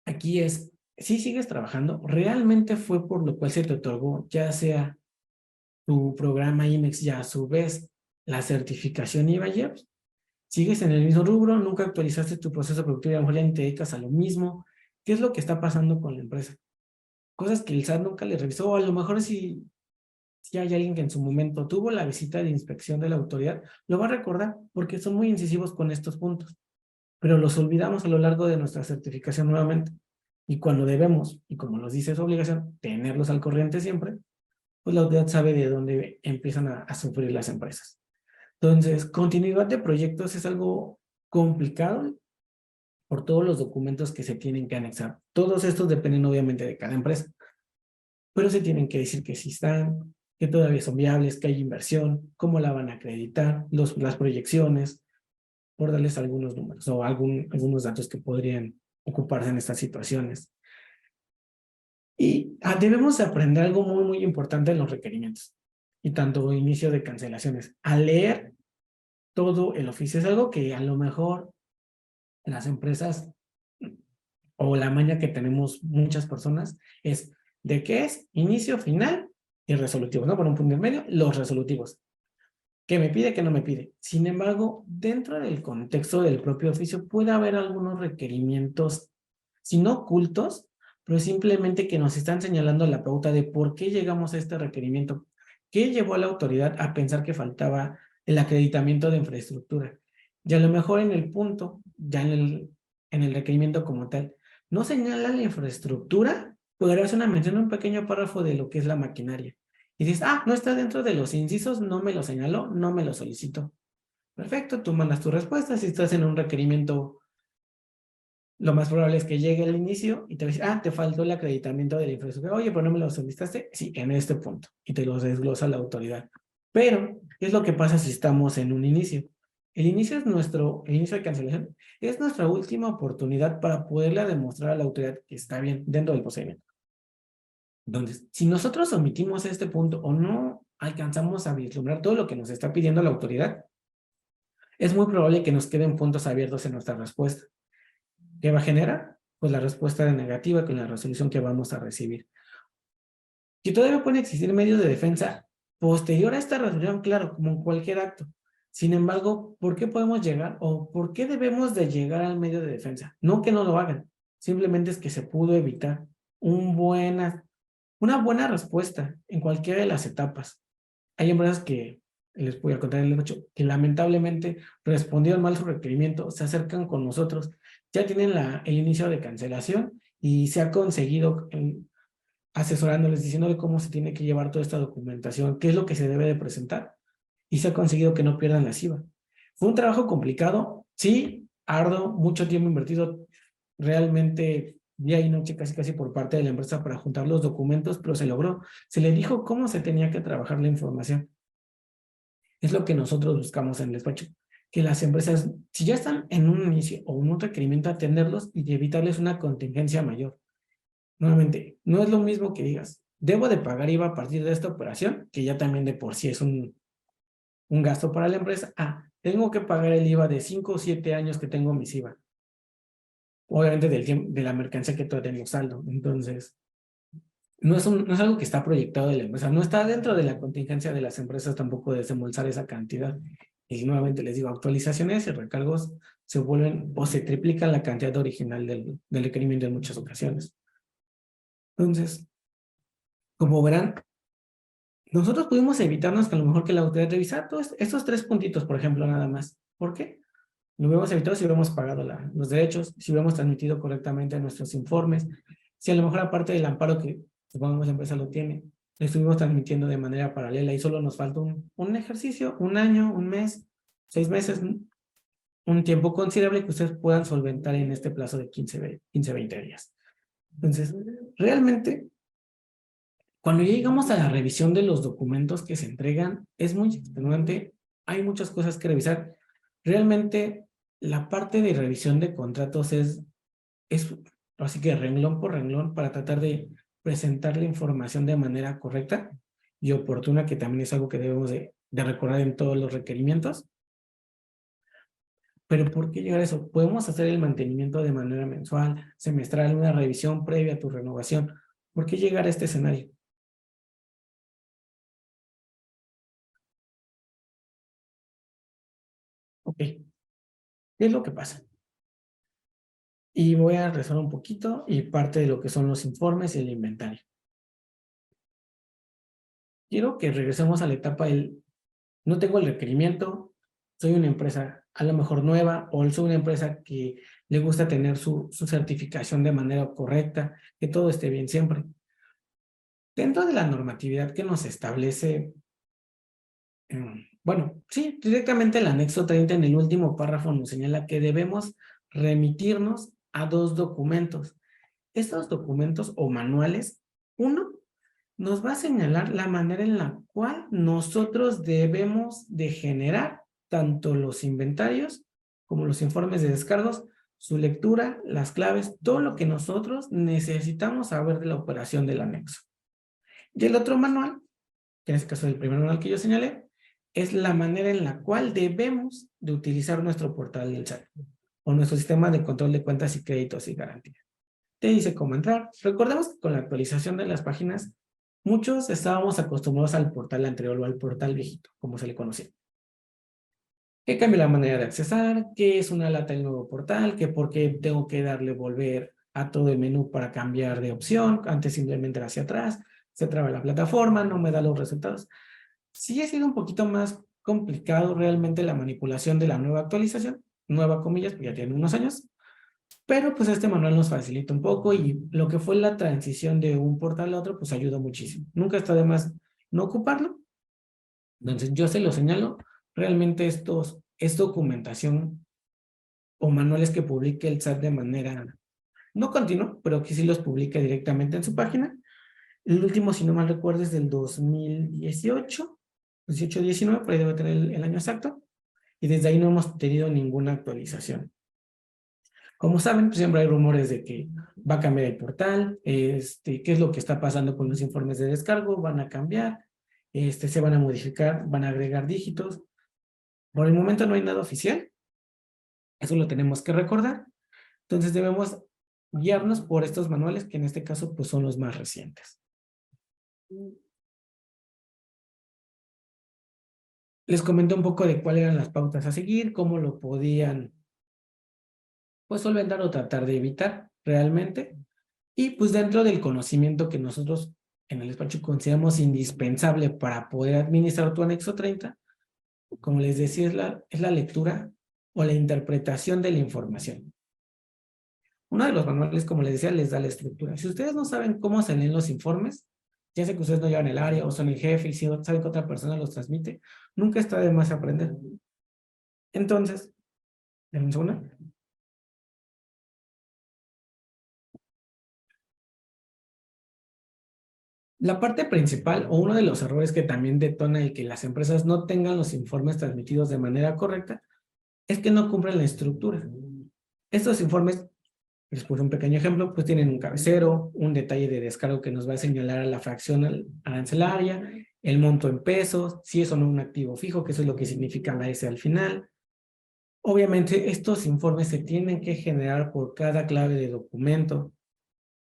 Aquí es, si sigues trabajando, realmente fue por lo cual se te otorgó, ya sea tu programa IMEX y a su vez la certificación IVA-IEPS, sigues en el mismo rubro, nunca actualizaste tu proceso productivo y a lo mejor ya ni te dedicas a lo mismo. ¿Qué es lo que está pasando con la empresa? Cosas que el SAT nunca le revisó, o a lo mejor si hay alguien que en su momento tuvo la visita de inspección de la autoridad, lo va a recordar porque son muy incisivos con estos puntos, pero los olvidamos a lo largo de nuestra certificación nuevamente. Y cuando debemos, y como nos dice su obligación, tenerlos al corriente siempre, pues la autoridad sabe de dónde empiezan a sufrir las empresas. Entonces, continuidad de proyectos es algo complicado por todos los documentos que se tienen que anexar. Todos estos dependen obviamente de cada empresa, pero se tienen que decir que sí están, que todavía son viables, que hay inversión, cómo la van a acreditar, las proyecciones, por darles algunos números o algunos datos que podrían ocuparse en estas situaciones. Y debemos aprender algo muy, muy importante en los requerimientos y tanto inicio de cancelaciones. A leer todo el oficio es algo que a lo mejor las empresas o la maña que tenemos muchas personas es de qué es inicio, final y resolutivos, ¿no? Por un punto en medio, los resolutivos. ¿Qué me pide, qué no me pide? Sin embargo, dentro del contexto del propio oficio puede haber algunos requerimientos, si no ocultos, pero simplemente que nos están señalando la pauta de por qué llegamos a este requerimiento. ¿Qué llevó a la autoridad a pensar que faltaba el acreditamiento de infraestructura? Y a lo mejor en el punto, ya en el requerimiento como tal, no señala la infraestructura, pero hace una mención en un pequeño párrafo de lo que es la maquinaria. Y dices, no está dentro de los incisos, no me lo señaló, no me lo solicitó. Perfecto, tú mandas tu respuesta. Si estás en un requerimiento lo más probable es que llegue el inicio y te va a decir, te faltó el acreditamiento de la infraestructura. Oye, pero no me lo solicitaste. Sí, en este punto. Y te los desglosa la autoridad. Pero, ¿qué es lo que pasa si estamos en un inicio? El inicio el inicio de cancelación es nuestra última oportunidad para poderle demostrar a la autoridad que está bien dentro del procedimiento. Entonces, si nosotros omitimos este punto o no alcanzamos a vislumbrar todo lo que nos está pidiendo la autoridad, es muy probable que nos queden puntos abiertos en nuestra respuesta. ¿Qué va a generar? Pues la respuesta de negativa con la resolución que vamos a recibir. Que todavía pueden existir medios de defensa posterior a esta resolución, claro, como en cualquier acto. Sin embargo, ¿por qué podemos llegar o por qué debemos de llegar al medio de defensa? No que no lo hagan, simplemente es que se pudo evitar una buena respuesta en cualquiera de las etapas. Hay empresas que, les voy a contar el hecho, que lamentablemente respondieron mal su requerimiento, se acercan con nosotros, ya tienen el inicio de cancelación y se ha conseguido asesorándoles, diciéndole cómo se tiene que llevar toda esta documentación, qué es lo que se debe de presentar, y se ha conseguido que no pierdan la IVA. Fue un trabajo complicado, sí, arduo, mucho tiempo invertido, realmente día y noche casi por parte de la empresa para juntar los documentos, pero se logró. Se le dijo cómo se tenía que trabajar la información. Es lo que nosotros buscamos en el despacho, que las empresas, si ya están en un inicio o un requerimiento, atenderlos y evitarles una contingencia mayor. Nuevamente, no es lo mismo que digas, debo de pagar IVA a partir de esta operación, que ya también de por sí es un gasto para la empresa. Tengo que pagar el IVA de 5 o 7 años que tengo mis IVA. Obviamente del tiempo, de la mercancía que todavía tengo saldo. Entonces, no es algo que está proyectado de la empresa, no está dentro de la contingencia de las empresas tampoco de desembolsar esa cantidad. Y nuevamente les digo, actualizaciones y recargos se vuelven o se triplican la cantidad original del requerimiento en muchas ocasiones. Entonces, como verán, nosotros pudimos evitarnos que a lo mejor que la autoridad revisara todos estos 3 puntitos, por ejemplo, nada más. ¿Por qué? Lo hubiéramos evitado si hubiéramos pagado los derechos, si hubiéramos transmitido correctamente nuestros informes, si a lo mejor aparte del amparo que supongamos la empresa lo tiene, lo estuvimos transmitiendo de manera paralela y solo nos falta un ejercicio, un año, un mes, 6 meses, un tiempo considerable que ustedes puedan solventar en este plazo de 20 días. Entonces, realmente, cuando ya llegamos a la revisión de los documentos que se entregan, es muy extenuante, hay muchas cosas que revisar. Realmente, la parte de revisión de contratos es así que renglón por renglón para tratar de presentar la información de manera correcta y oportuna, que también es algo que debemos de recordar en todos los requerimientos. Pero ¿por qué llegar a eso? Podemos hacer el mantenimiento de manera mensual, semestral, una revisión previa a tu renovación. ¿Por qué llegar a este escenario? Ok, ¿qué es lo que pasa? Y voy a rezar un poquito y parte de lo que son los informes y el inventario. Quiero que regresemos a la etapa del no tengo el requerimiento, soy una empresa a lo mejor nueva o soy una empresa que le gusta tener su certificación de manera correcta, que todo esté bien siempre. Dentro de la normatividad que nos establece, bueno, sí, directamente el anexo 30 en el último párrafo nos señala que debemos remitirnos a 2 documentos. Estos documentos o manuales, uno, nos va a señalar la manera en la cual nosotros debemos de generar tanto los inventarios como los informes de descargos, su lectura, las claves, todo lo que nosotros necesitamos saber de la operación del anexo. Y el otro manual, que en este caso es el primer manual que yo señalé, es la manera en la cual debemos de utilizar nuestro portal del SAT o nuestro sistema de control de cuentas y créditos y garantías. Te dice cómo entrar. Recordemos que con la actualización de las páginas, muchos estábamos acostumbrados al portal anterior o al portal viejito, como se le conocía. Que cambia la manera de accesar, que es una lata el nuevo portal, que por qué tengo que darle volver a todo el menú para cambiar de opción, antes simplemente hacia atrás, se traba la plataforma, no me da los resultados. Sí ha sido un poquito más complicado realmente la manipulación de la nueva actualización, nueva comillas, porque ya tiene unos años, pero pues este manual nos facilita un poco y lo que fue la transición de un portal a otro, pues ayuda muchísimo. Nunca está de más no ocuparlo. Entonces yo se lo señalo, realmente es documentación o manuales que publique el SAT de manera no continua, pero que sí los publique directamente en su página. El último, si no mal recuerdo, es del 2018, 18-19, por ahí debe tener el año exacto, y desde ahí no hemos tenido ninguna actualización. Como saben, pues siempre hay rumores de que va a cambiar el portal, qué es lo que está pasando con los informes de descargo, van a cambiar, se van a modificar, van a agregar dígitos. Por el momento no hay nada oficial, eso lo tenemos que recordar. Entonces debemos guiarnos por estos manuales, que en este caso pues son los más recientes. Les comenté un poco de cuáles eran las pautas a seguir, cómo lo podían pues solventar o tratar de evitar realmente. Y pues dentro del conocimiento que nosotros en el despacho consideramos indispensable para poder administrar tu anexo 30, como les decía, es la lectura o la interpretación de la información. Uno de los manuales, como les decía, les da la estructura. Si ustedes no saben cómo se leen los informes, ya sé que ustedes no llevan el área o son el jefe y si no saben que otra persona los transmite, nunca está de más aprender. Entonces, denme un segundo. La parte principal o uno de los errores que también detona el que las empresas no tengan los informes transmitidos de manera correcta es que no cumplen la estructura. Estos informes, les puse un pequeño ejemplo, pues tienen un cabecero, un detalle de descargo que nos va a señalar a la fracción arancelaria, el monto en pesos, si es o no un activo fijo, que eso es lo que significa la S al final. Obviamente, estos informes se tienen que generar por cada clave de documento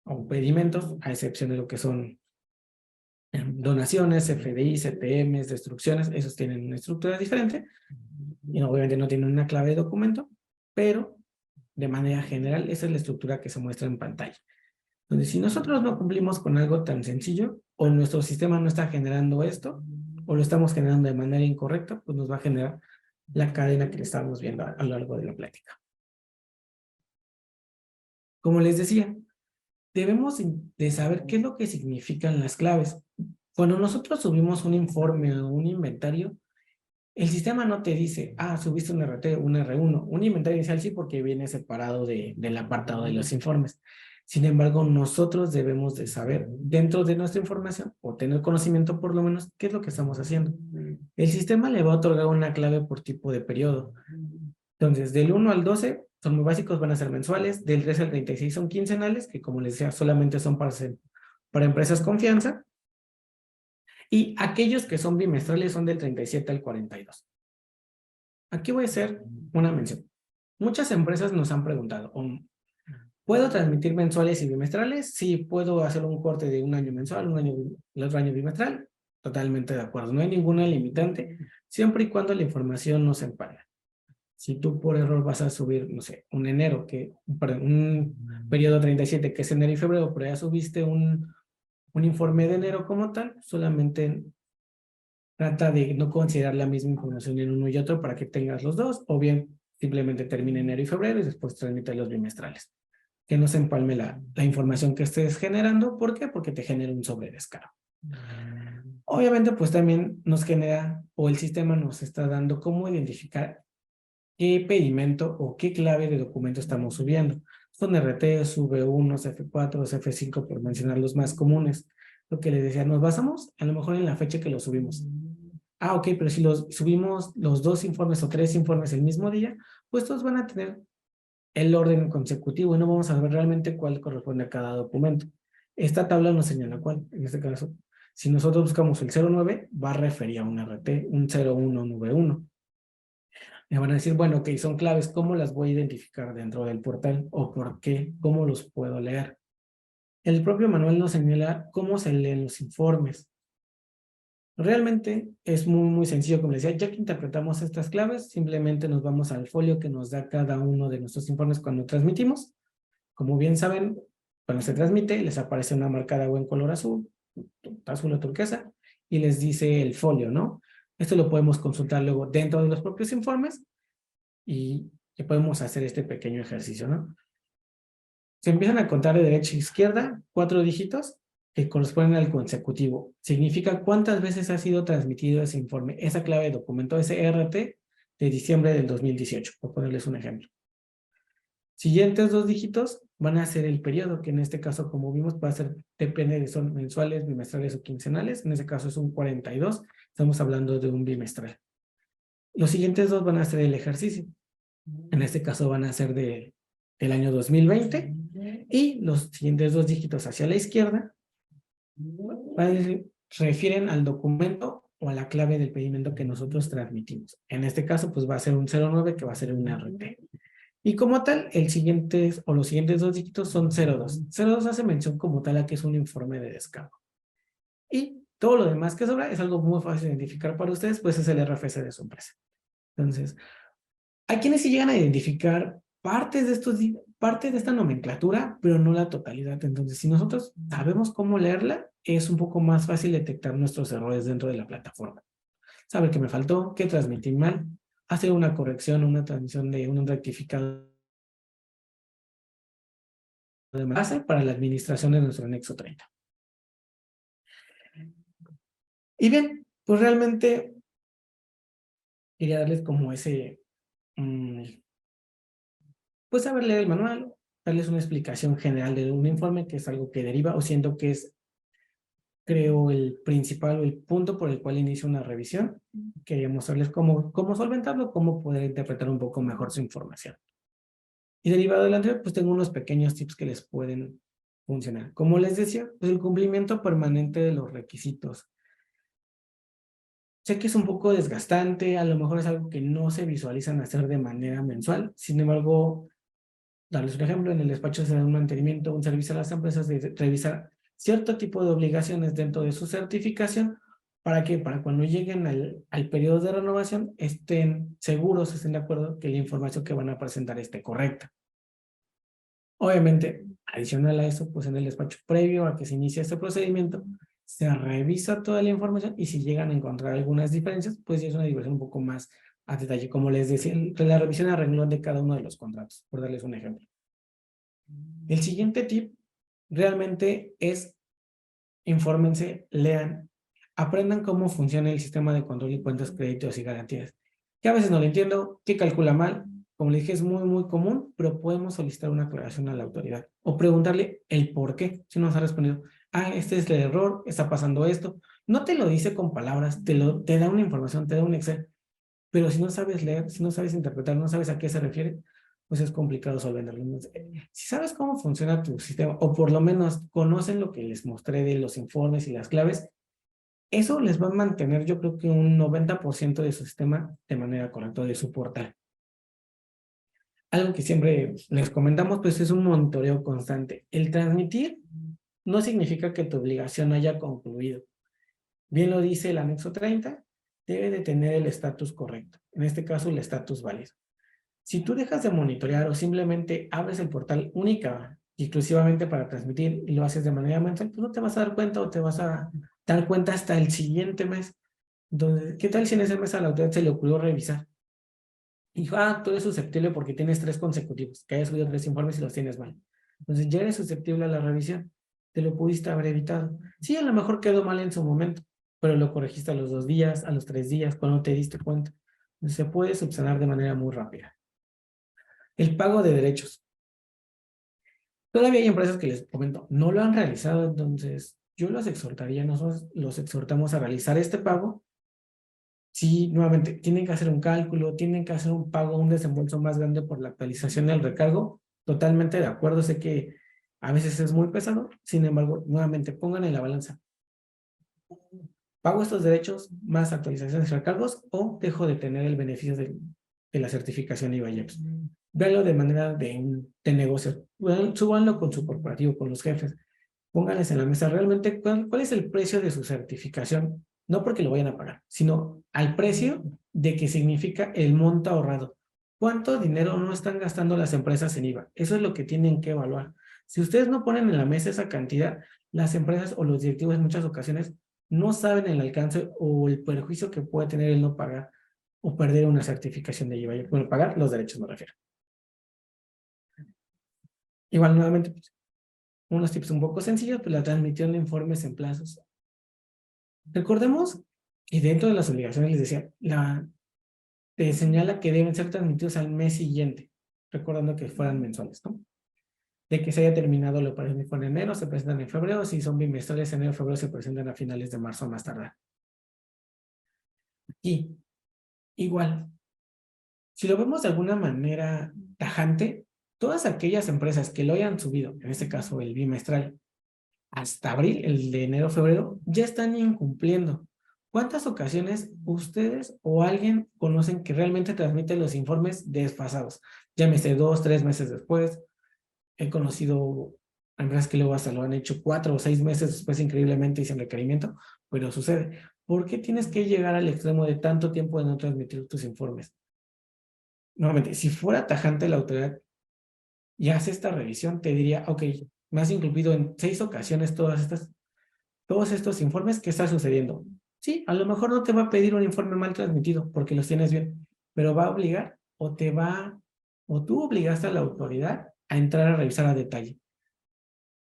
o pedimentos, a excepción de lo que son donaciones, FDI, CTMs, destrucciones, esos tienen una estructura diferente y obviamente no tienen una clave de documento, pero de manera general esa es la estructura que se muestra en pantalla. Entonces, si nosotros no cumplimos con algo tan sencillo o nuestro sistema no está generando esto o lo estamos generando de manera incorrecta, pues nos va a generar la cadena que estamos viendo a lo largo de la plática. Como les decía, debemos de saber qué es lo que significan las claves. Cuando nosotros subimos un informe o un inventario, el sistema no te dice, subiste un RT, un R1, un inventario inicial sí porque viene separado del apartado de los informes. Sin embargo, nosotros debemos de saber dentro de nuestra información o tener conocimiento por lo menos qué es lo que estamos haciendo. El sistema le va a otorgar una clave por tipo de periodo. Entonces, del 1 al 12 son muy básicos, van a ser mensuales. Del 13 al 36 son quincenales, que como les decía, solamente son para empresas confianza. Y aquellos que son bimestrales son del 37 al 42. Aquí voy a hacer una mención. Muchas empresas nos han preguntado, ¿puedo transmitir mensuales y bimestrales? Sí, puedo hacer un corte de un año mensual, el otro año bimestral. Totalmente de acuerdo. No hay ninguna limitante, siempre y cuando la información no se empañe. Si tú por error vas a subir, no sé, un periodo 37 que es enero y febrero, pero ya subiste un informe de enero como tal, solamente trata de no considerar la misma información en uno y otro para que tengas los dos, o bien simplemente termine enero y febrero y después transmite los bimestrales. Que no se empalme la información que estés generando. ¿Por qué? Porque te genera un sobredescargo. Obviamente, pues también nos genera, o el sistema nos está dando cómo identificar qué pedimento o qué clave de documento estamos subiendo. Son RTs, V1, F4, F5, por mencionar los más comunes. Lo que les decía, nos basamos a lo mejor en la fecha que lo subimos. Ok, pero si subimos los 2 informes o 3 informes el mismo día, pues todos van a tener el orden consecutivo y no vamos a ver realmente cuál corresponde a cada documento. Esta tabla nos señala cuál. En este caso, si nosotros buscamos el 09, va a referir a un RT, un 01, un V1. Me van a decir, bueno, ok, son claves, ¿cómo las voy a identificar dentro del portal? ¿O por qué? ¿Cómo los puedo leer? El propio manual nos señala cómo se leen los informes. Realmente es muy sencillo, como les decía, ya que interpretamos estas claves, simplemente nos vamos al folio que nos da cada uno de nuestros informes cuando transmitimos. Como bien saben, cuando se transmite, les aparece una marcada o en color azul o turquesa, y les dice el folio, ¿no? Esto lo podemos consultar luego dentro de los propios informes y que podemos hacer este pequeño ejercicio, ¿no? Se empiezan a contar de derecha a izquierda 4 dígitos que corresponden al consecutivo. Significa cuántas veces ha sido transmitido ese informe, esa clave de documento, ese RT de diciembre del 2018, por ponerles un ejemplo. Siguientes 2 dígitos van a ser el periodo, que en este caso, como vimos, va a ser, depende de son mensuales, bimestrales o quincenales. En este caso es un 42, estamos hablando de un bimestral. Los siguientes 2 van a ser el ejercicio. En este caso van a ser del año 2020. Y los siguientes 2 dígitos hacia la izquierda refieren al documento o a la clave del pedimento que nosotros transmitimos. En este caso, pues va a ser un 09, que va a ser un RT. Y como tal, los siguientes 2 dígitos son 02. 02 hace mención como tal a que es un informe de descargo. Y todo lo demás que sobra es algo muy fácil de identificar para ustedes, pues es el RFC de su empresa. Entonces, hay quienes sí llegan a identificar partes de esta nomenclatura, pero no la totalidad. Entonces, si nosotros sabemos cómo leerla, es un poco más fácil detectar nuestros errores dentro de la plataforma. Saber qué me faltó, qué transmití mal, hacer una corrección, una transmisión de un rectificado de base para la administración de nuestro anexo 30. Y bien, pues realmente quería darles como ese, pues saber leer el manual, darles una explicación general de un informe, que es algo que deriva, o siento que es, creo, el principal o el punto por el cual inicio una revisión. Quería mostrarles cómo solventarlo, cómo poder interpretar un poco mejor su información. Y derivado del anterior, pues tengo unos pequeños tips que les pueden funcionar. Como les decía, pues el cumplimiento permanente de los requisitos. Sé que es un poco desgastante, a lo mejor es algo que no se visualizan hacer de manera mensual. Sin embargo, darles un ejemplo, en el despacho se da un mantenimiento, un servicio a las empresas de revisar cierto tipo de obligaciones dentro de su certificación. ¿Para qué? Para cuando lleguen al periodo de renovación estén seguros, estén de acuerdo que la información que van a presentar esté correcta. Obviamente, adicional a eso, pues en el despacho previo a que se inicie este procedimiento, se revisa toda la información y si llegan a encontrar algunas diferencias, pues ya es una división un poco más a detalle, como les decía, la revisión a renglón de cada uno de los contratos, por darles un ejemplo. El siguiente tip realmente es: infórmense, lean, aprendan cómo funciona el sistema de control y cuentas, créditos y garantías. Que a veces no lo entiendo, que calcula mal, como le dije, es muy, muy común, pero podemos solicitar una aclaración a la autoridad o preguntarle el por qué. Si nos ha respondido, este es el error, está pasando esto. No te lo dice con palabras, te da una información, te da un Excel, pero si no sabes leer, si no sabes interpretar, no sabes a qué se refiere, pues es complicado solventarlo. Si sabes cómo funciona tu sistema, o por lo menos conocen lo que les mostré de los informes y las claves, eso les va a mantener, yo creo que un 90% de su sistema de manera correcta, de su portal. Algo que siempre les comentamos, pues es un monitoreo constante. El transmitir no significa que tu obligación haya concluido. Bien lo dice el anexo 30, debe de tener el estatus correcto. En este caso, el estatus válido. Si tú dejas de monitorear o simplemente abres el portal única y exclusivamente para transmitir y lo haces de manera mensual, pues no te vas a dar cuenta o te vas a dar cuenta hasta el siguiente mes. Entonces, ¿qué tal si en ese mes a la autoridad se le ocurrió revisar? Y dijo, tú eres susceptible porque tienes 3 consecutivos, que hayas subido 3 informes y los tienes mal. Entonces ya eres susceptible a la revisión. Te lo pudiste haber evitado. Sí, a lo mejor quedó mal en su momento, pero lo corregiste a los 2 días, a los 3 días, cuando te diste cuenta. Entonces, se puede subsanar de manera muy rápida. El pago de derechos. Todavía hay empresas que les comento, no lo han realizado, entonces yo los exhortaría, nosotros los exhortamos a realizar este pago. Sí, nuevamente, tienen que hacer un cálculo, tienen que hacer un pago, un desembolso más grande por la actualización del recargo. Totalmente de acuerdo, sé que a veces es muy pesado, sin embargo, nuevamente, pongan en la balanza. ¿Pago estos derechos más actualizaciones y recargos o dejo de tener el beneficio de la certificación IVA-IEPS? Véanlo de manera de negocio. Súbanlo con su corporativo, con los jefes. Pónganles en la mesa realmente cuál es el precio de su certificación. No porque lo vayan a pagar, sino al precio de que significa el monto ahorrado. ¿Cuánto dinero no están gastando las empresas en IVA? Eso es lo que tienen que evaluar. Si ustedes no ponen en la mesa esa cantidad, las empresas o los directivos en muchas ocasiones no saben el alcance o el perjuicio que puede tener el no pagar o perder una certificación de IVA. Bueno, pagar los derechos me refiero. Igual, nuevamente, pues, unos tips un poco sencillos, pues la transmisión de informes en plazos. Recordemos que dentro de las obligaciones, les decía, te señala que deben ser transmitidos al mes siguiente. recordando que fueran mensuales, ¿no? De que se haya terminado la operación fue en enero, se presentan en febrero, si son bimestrales, enero, febrero se presentan a finales de marzo más tardar. Y igual, si lo vemos de alguna manera tajante, todas aquellas empresas que lo hayan subido, en este caso el bimestral, hasta abril, el de enero, febrero, ya están incumpliendo. ¿Cuántas ocasiones ustedes o alguien conocen que realmente transmite los informes desfasados? Llámese 2, 3 meses después. He conocido empresas que luego hasta lo han hecho 4 o 6 meses después increíblemente y sin requerimiento, pero sucede. ¿Por qué tienes que llegar al extremo de tanto tiempo de no transmitir tus informes? Nuevamente, si fuera tajante la autoridad y hace esta revisión, te diría, ok, me has incluido en 6 ocasiones todos estos informes, ¿qué está sucediendo? Sí, a lo mejor no te va a pedir un informe mal transmitido porque los tienes bien, pero va a obligar o tú obligaste a la autoridad a entrar a revisar a detalle.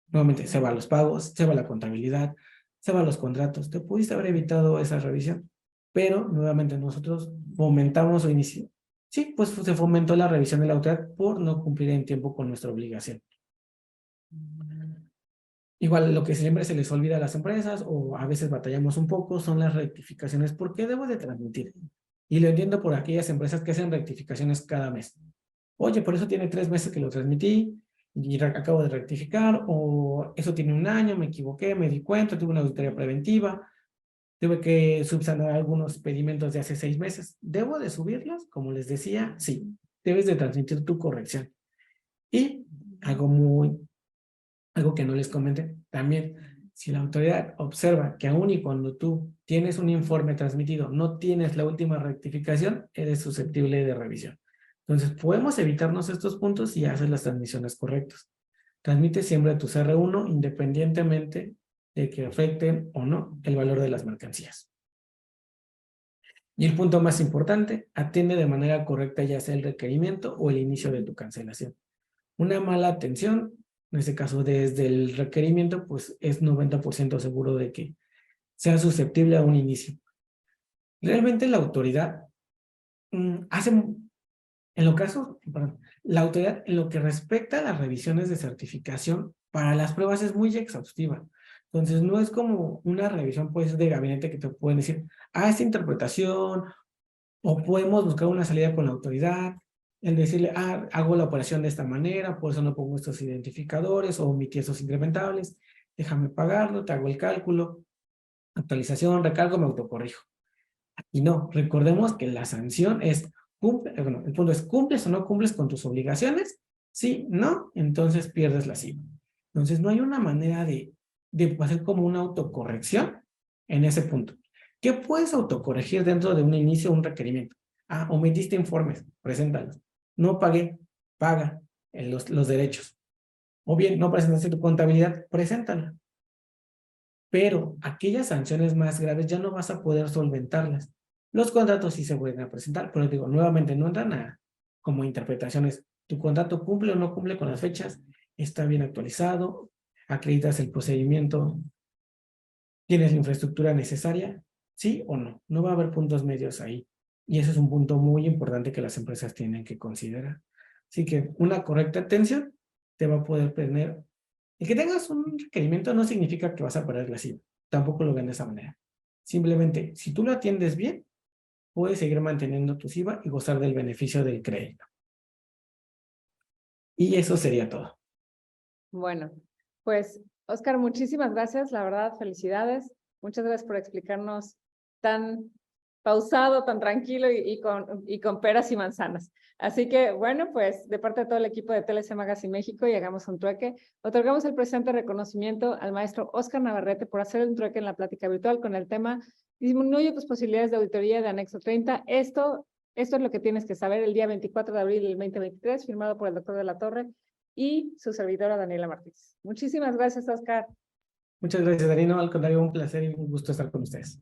Nuevamente, se va a los pagos, se va a la contabilidad, se va a los contratos. Te pudiste haber evitado esa revisión, pero nuevamente nosotros fomentamos o inicio. Sí, pues se fomentó la revisión de la autoridad por no cumplir en tiempo con nuestra obligación. Igual lo que siempre se les olvida a las empresas o a veces batallamos un poco son las rectificaciones. ¿Por qué debo de transmitir? Y lo entiendo por aquellas empresas que hacen rectificaciones cada mes. Oye, por eso tiene 3 meses que lo transmití y acabo de rectificar, o eso tiene 1 año, me equivoqué, me di cuenta, tuve una auditoría preventiva, tuve que subsanar algunos pedimentos de hace 6 meses. ¿Debo de subirlos? Como les decía, sí. Debes de transmitir tu corrección. Y algo que no les comenté, también, si la autoridad observa que aún y cuando tú tienes un informe transmitido, no tienes la última rectificación, eres susceptible de revisión. Entonces, podemos evitarnos estos puntos y hacer las transmisiones correctas. Transmite siempre tu CR1 independientemente de que afecten o no el valor de las mercancías. Y el punto más importante, atiende de manera correcta ya sea el requerimiento o el inicio de tu cancelación. Una mala atención, en este caso desde el requerimiento, pues es 90% seguro de que sea susceptible a un inicio. Realmente la autoridad la autoridad en lo que respecta a las revisiones de certificación para las pruebas es muy exhaustiva. Entonces no es como una revisión pues de gabinete que te pueden decir, esta interpretación, o podemos buscar una salida con la autoridad, el decirle, hago la operación de esta manera, por eso no pongo estos identificadores o omití estos incrementables, déjame pagarlo, te hago el cálculo, actualización, recargo, me autocorrijo. Y no, recordemos que la sanción es, el punto es, ¿cumples o no cumples con tus obligaciones? Sí, no, entonces pierdes la CIVA. Entonces no hay una manera de hacer como una autocorrección en ese punto. ¿Qué puedes autocorregir dentro de un inicio o un requerimiento? Omitiste informes, preséntalos. No pagué, paga los derechos. O bien, no presentaste tu contabilidad, preséntala. Pero aquellas sanciones más graves ya no vas a poder solventarlas. Los contratos sí se pueden presentar, pero digo, nuevamente no entran como interpretaciones. ¿Tu contrato cumple o no cumple con las fechas? ¿Está bien actualizado? ¿Acreditas el procedimiento? ¿Tienes la infraestructura necesaria? ¿Sí o no? No va a haber puntos medios ahí. Y ese es un punto muy importante que las empresas tienen que considerar. Así que una correcta atención te va a poder tener. El que tengas un requerimiento no significa que vas a perder la CIVA. Tampoco lo ven de esa manera. Simplemente, si tú lo atiendes bien, puedes seguir manteniendo tu CIVA y gozar del beneficio del crédito. Y eso sería todo. Bueno, pues, Oscar, muchísimas gracias. La verdad, felicidades. Muchas gracias por explicarnos tan pausado, tan tranquilo y con peras y manzanas. Así que, bueno, pues de parte de todo el equipo de TLC Magazine México y hagamos un trueque. Otorgamos el presente reconocimiento al maestro Oscar Navarrete por hacer un trueque en la plática virtual con el tema Disminuye tus posibilidades de auditoría de anexo 30. Esto es lo que tienes que saber el día 24 de abril del 2023, firmado por el doctor de la Torre y su servidora Daniela Martínez. Muchísimas gracias, Oscar. Muchas gracias, Darino. Al contrario, un placer y un gusto estar con ustedes.